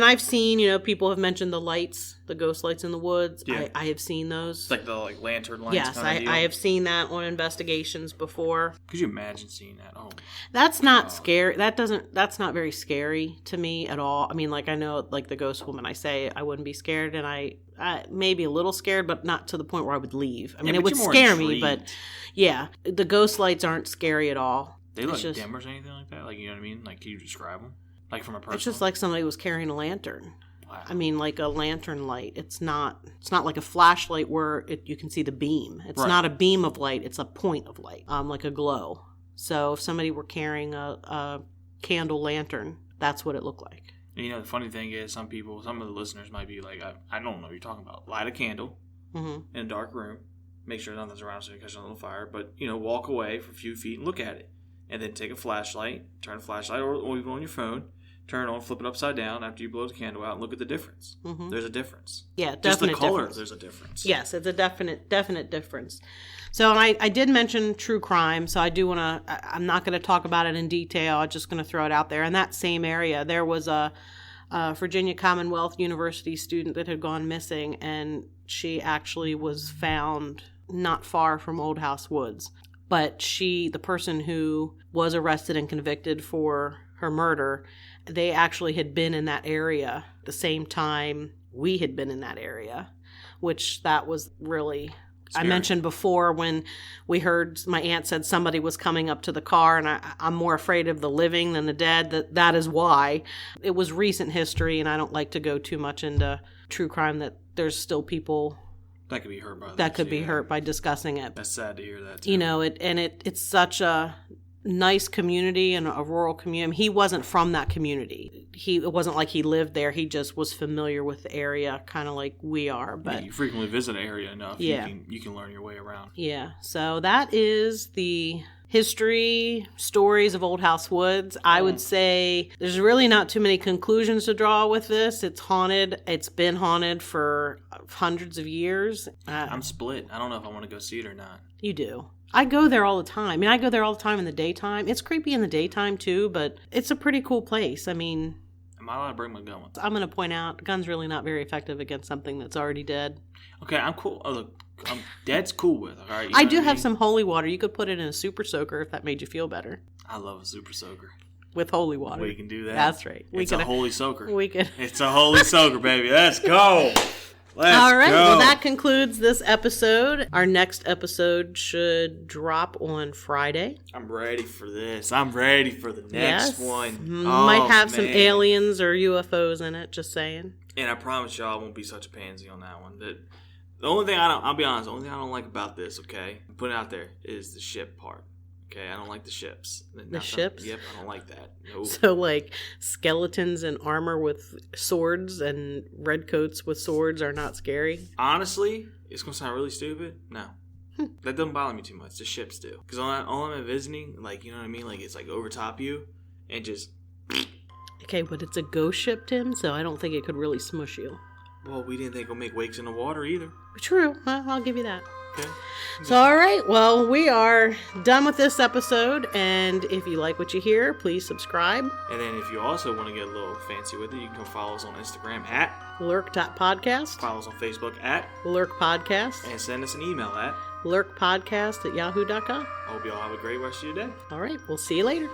I've seen, people have mentioned the lights, the ghost lights in the woods. Yeah. I have seen those. It's like the lantern lights. Yes, I have seen that on investigations before. Could you imagine seeing that? Oh, that's not scary. That's not very scary to me at all. I mean, like, I know, like, the ghost woman, I say I wouldn't be scared, and I may be a little scared, but not to the point where I would leave. I mean, it would scare me, but yeah, the ghost lights aren't scary at all. They look dimmers or anything like that? Like, you know what I mean? Like, can you describe them? Like, from a person? It's just like somebody was carrying a lantern. Wow. I mean, like a lantern light. It's not like a flashlight where you can see the beam. It's not a beam of light. It's a point of light, like a glow. So if somebody were carrying a candle lantern, that's what it looked like. And, the funny thing is, some of the listeners might be like, I don't know what you're talking about. Light a candle in a dark room. Make sure nothing's around so you catch it on fire. But, walk away for a few feet and look at it. And then take a flashlight, turn the flashlight, or even on your phone, turn it on, flip it upside down after you blow the candle out, and look at the difference. Mm-hmm. There's a difference. Yeah, definite just the color, difference. There's a difference. Yes, it's a definite difference. So I did mention true crime, so I do want to, I'm not going to talk about it in detail, I'm just going to throw it out there. In that same area, there was a Virginia Commonwealth University student that had gone missing, and she actually was found not far from Old House Woods. But the person who was arrested and convicted for her murder, they actually had been in that area the same time we had been in that area, which that was really... Scary. I mentioned before when we heard my aunt said somebody was coming up to the car, and I'm more afraid of the living than the dead. That is why. It was recent history, and I don't like to go too much into true crime, that there's still people... That could be hurt by this. That could be hurt by discussing it. That's sad to hear that, too. It's such a nice community and a rural community. He wasn't from that community. It wasn't like he lived there. He just was familiar with the area, kind of like we are. But you frequently visit an area enough, you can learn your way around. Yeah. So that is the history, stories of Old House Woods. I would say there's really not too many conclusions to draw with this. It's haunted. It's been haunted for hundreds of years. I'm split. I don't know if I want to go see it or not. You do. I go there all the time. I mean, I go there all the time in the daytime. It's creepy in the daytime, too, but it's a pretty cool place. I mean... Am I allowed to bring my gun? I'm going to point out, gun's really not very effective against something that's already dead. Okay, I'm cool. Oh, look, Dad's cool with it, all right? I do have some holy water. You could put it in a super soaker if that made you feel better. I love a super soaker. With holy water. We can do that. That's right. It's a holy soaker. It's a holy soaker, baby. Let's go. All right. Go. Well, that concludes this episode. Our next episode should drop on Friday. I'm ready for this. I'm ready for the next one. Might have some aliens or UFOs in it, just saying. And I promise y'all I won't be such a pansy on that one. The only thing I'll be honest, the only thing I don't like about this, okay, I'm putting it out there, is the ship part. Okay, I don't like the ships. Ships? Yep, I don't like that. Nope. So, like, skeletons in armor with swords and redcoats with swords are not scary? Honestly, it's going to sound really stupid. No. That doesn't bother me too much. The ships do. Because all I'm visiting, like, you know what I mean? Like, it's like over top you and just... Okay, but it's a ghost ship, Tim, so I don't think it could really smush you. Well, we didn't think it would make wakes in the water either. True. Well, I'll give you that. Okay. So, all right. Well, we are done with this episode. And if you like what you hear, please subscribe. And then if you also want to get a little fancy with it, you can come follow us on Instagram at lurk.podcast. Follow us on Facebook at Lurk Podcast. And send us an email at lurkpodcast@yahoo.com. I hope you all have a great rest of your day. All right. We'll see you later.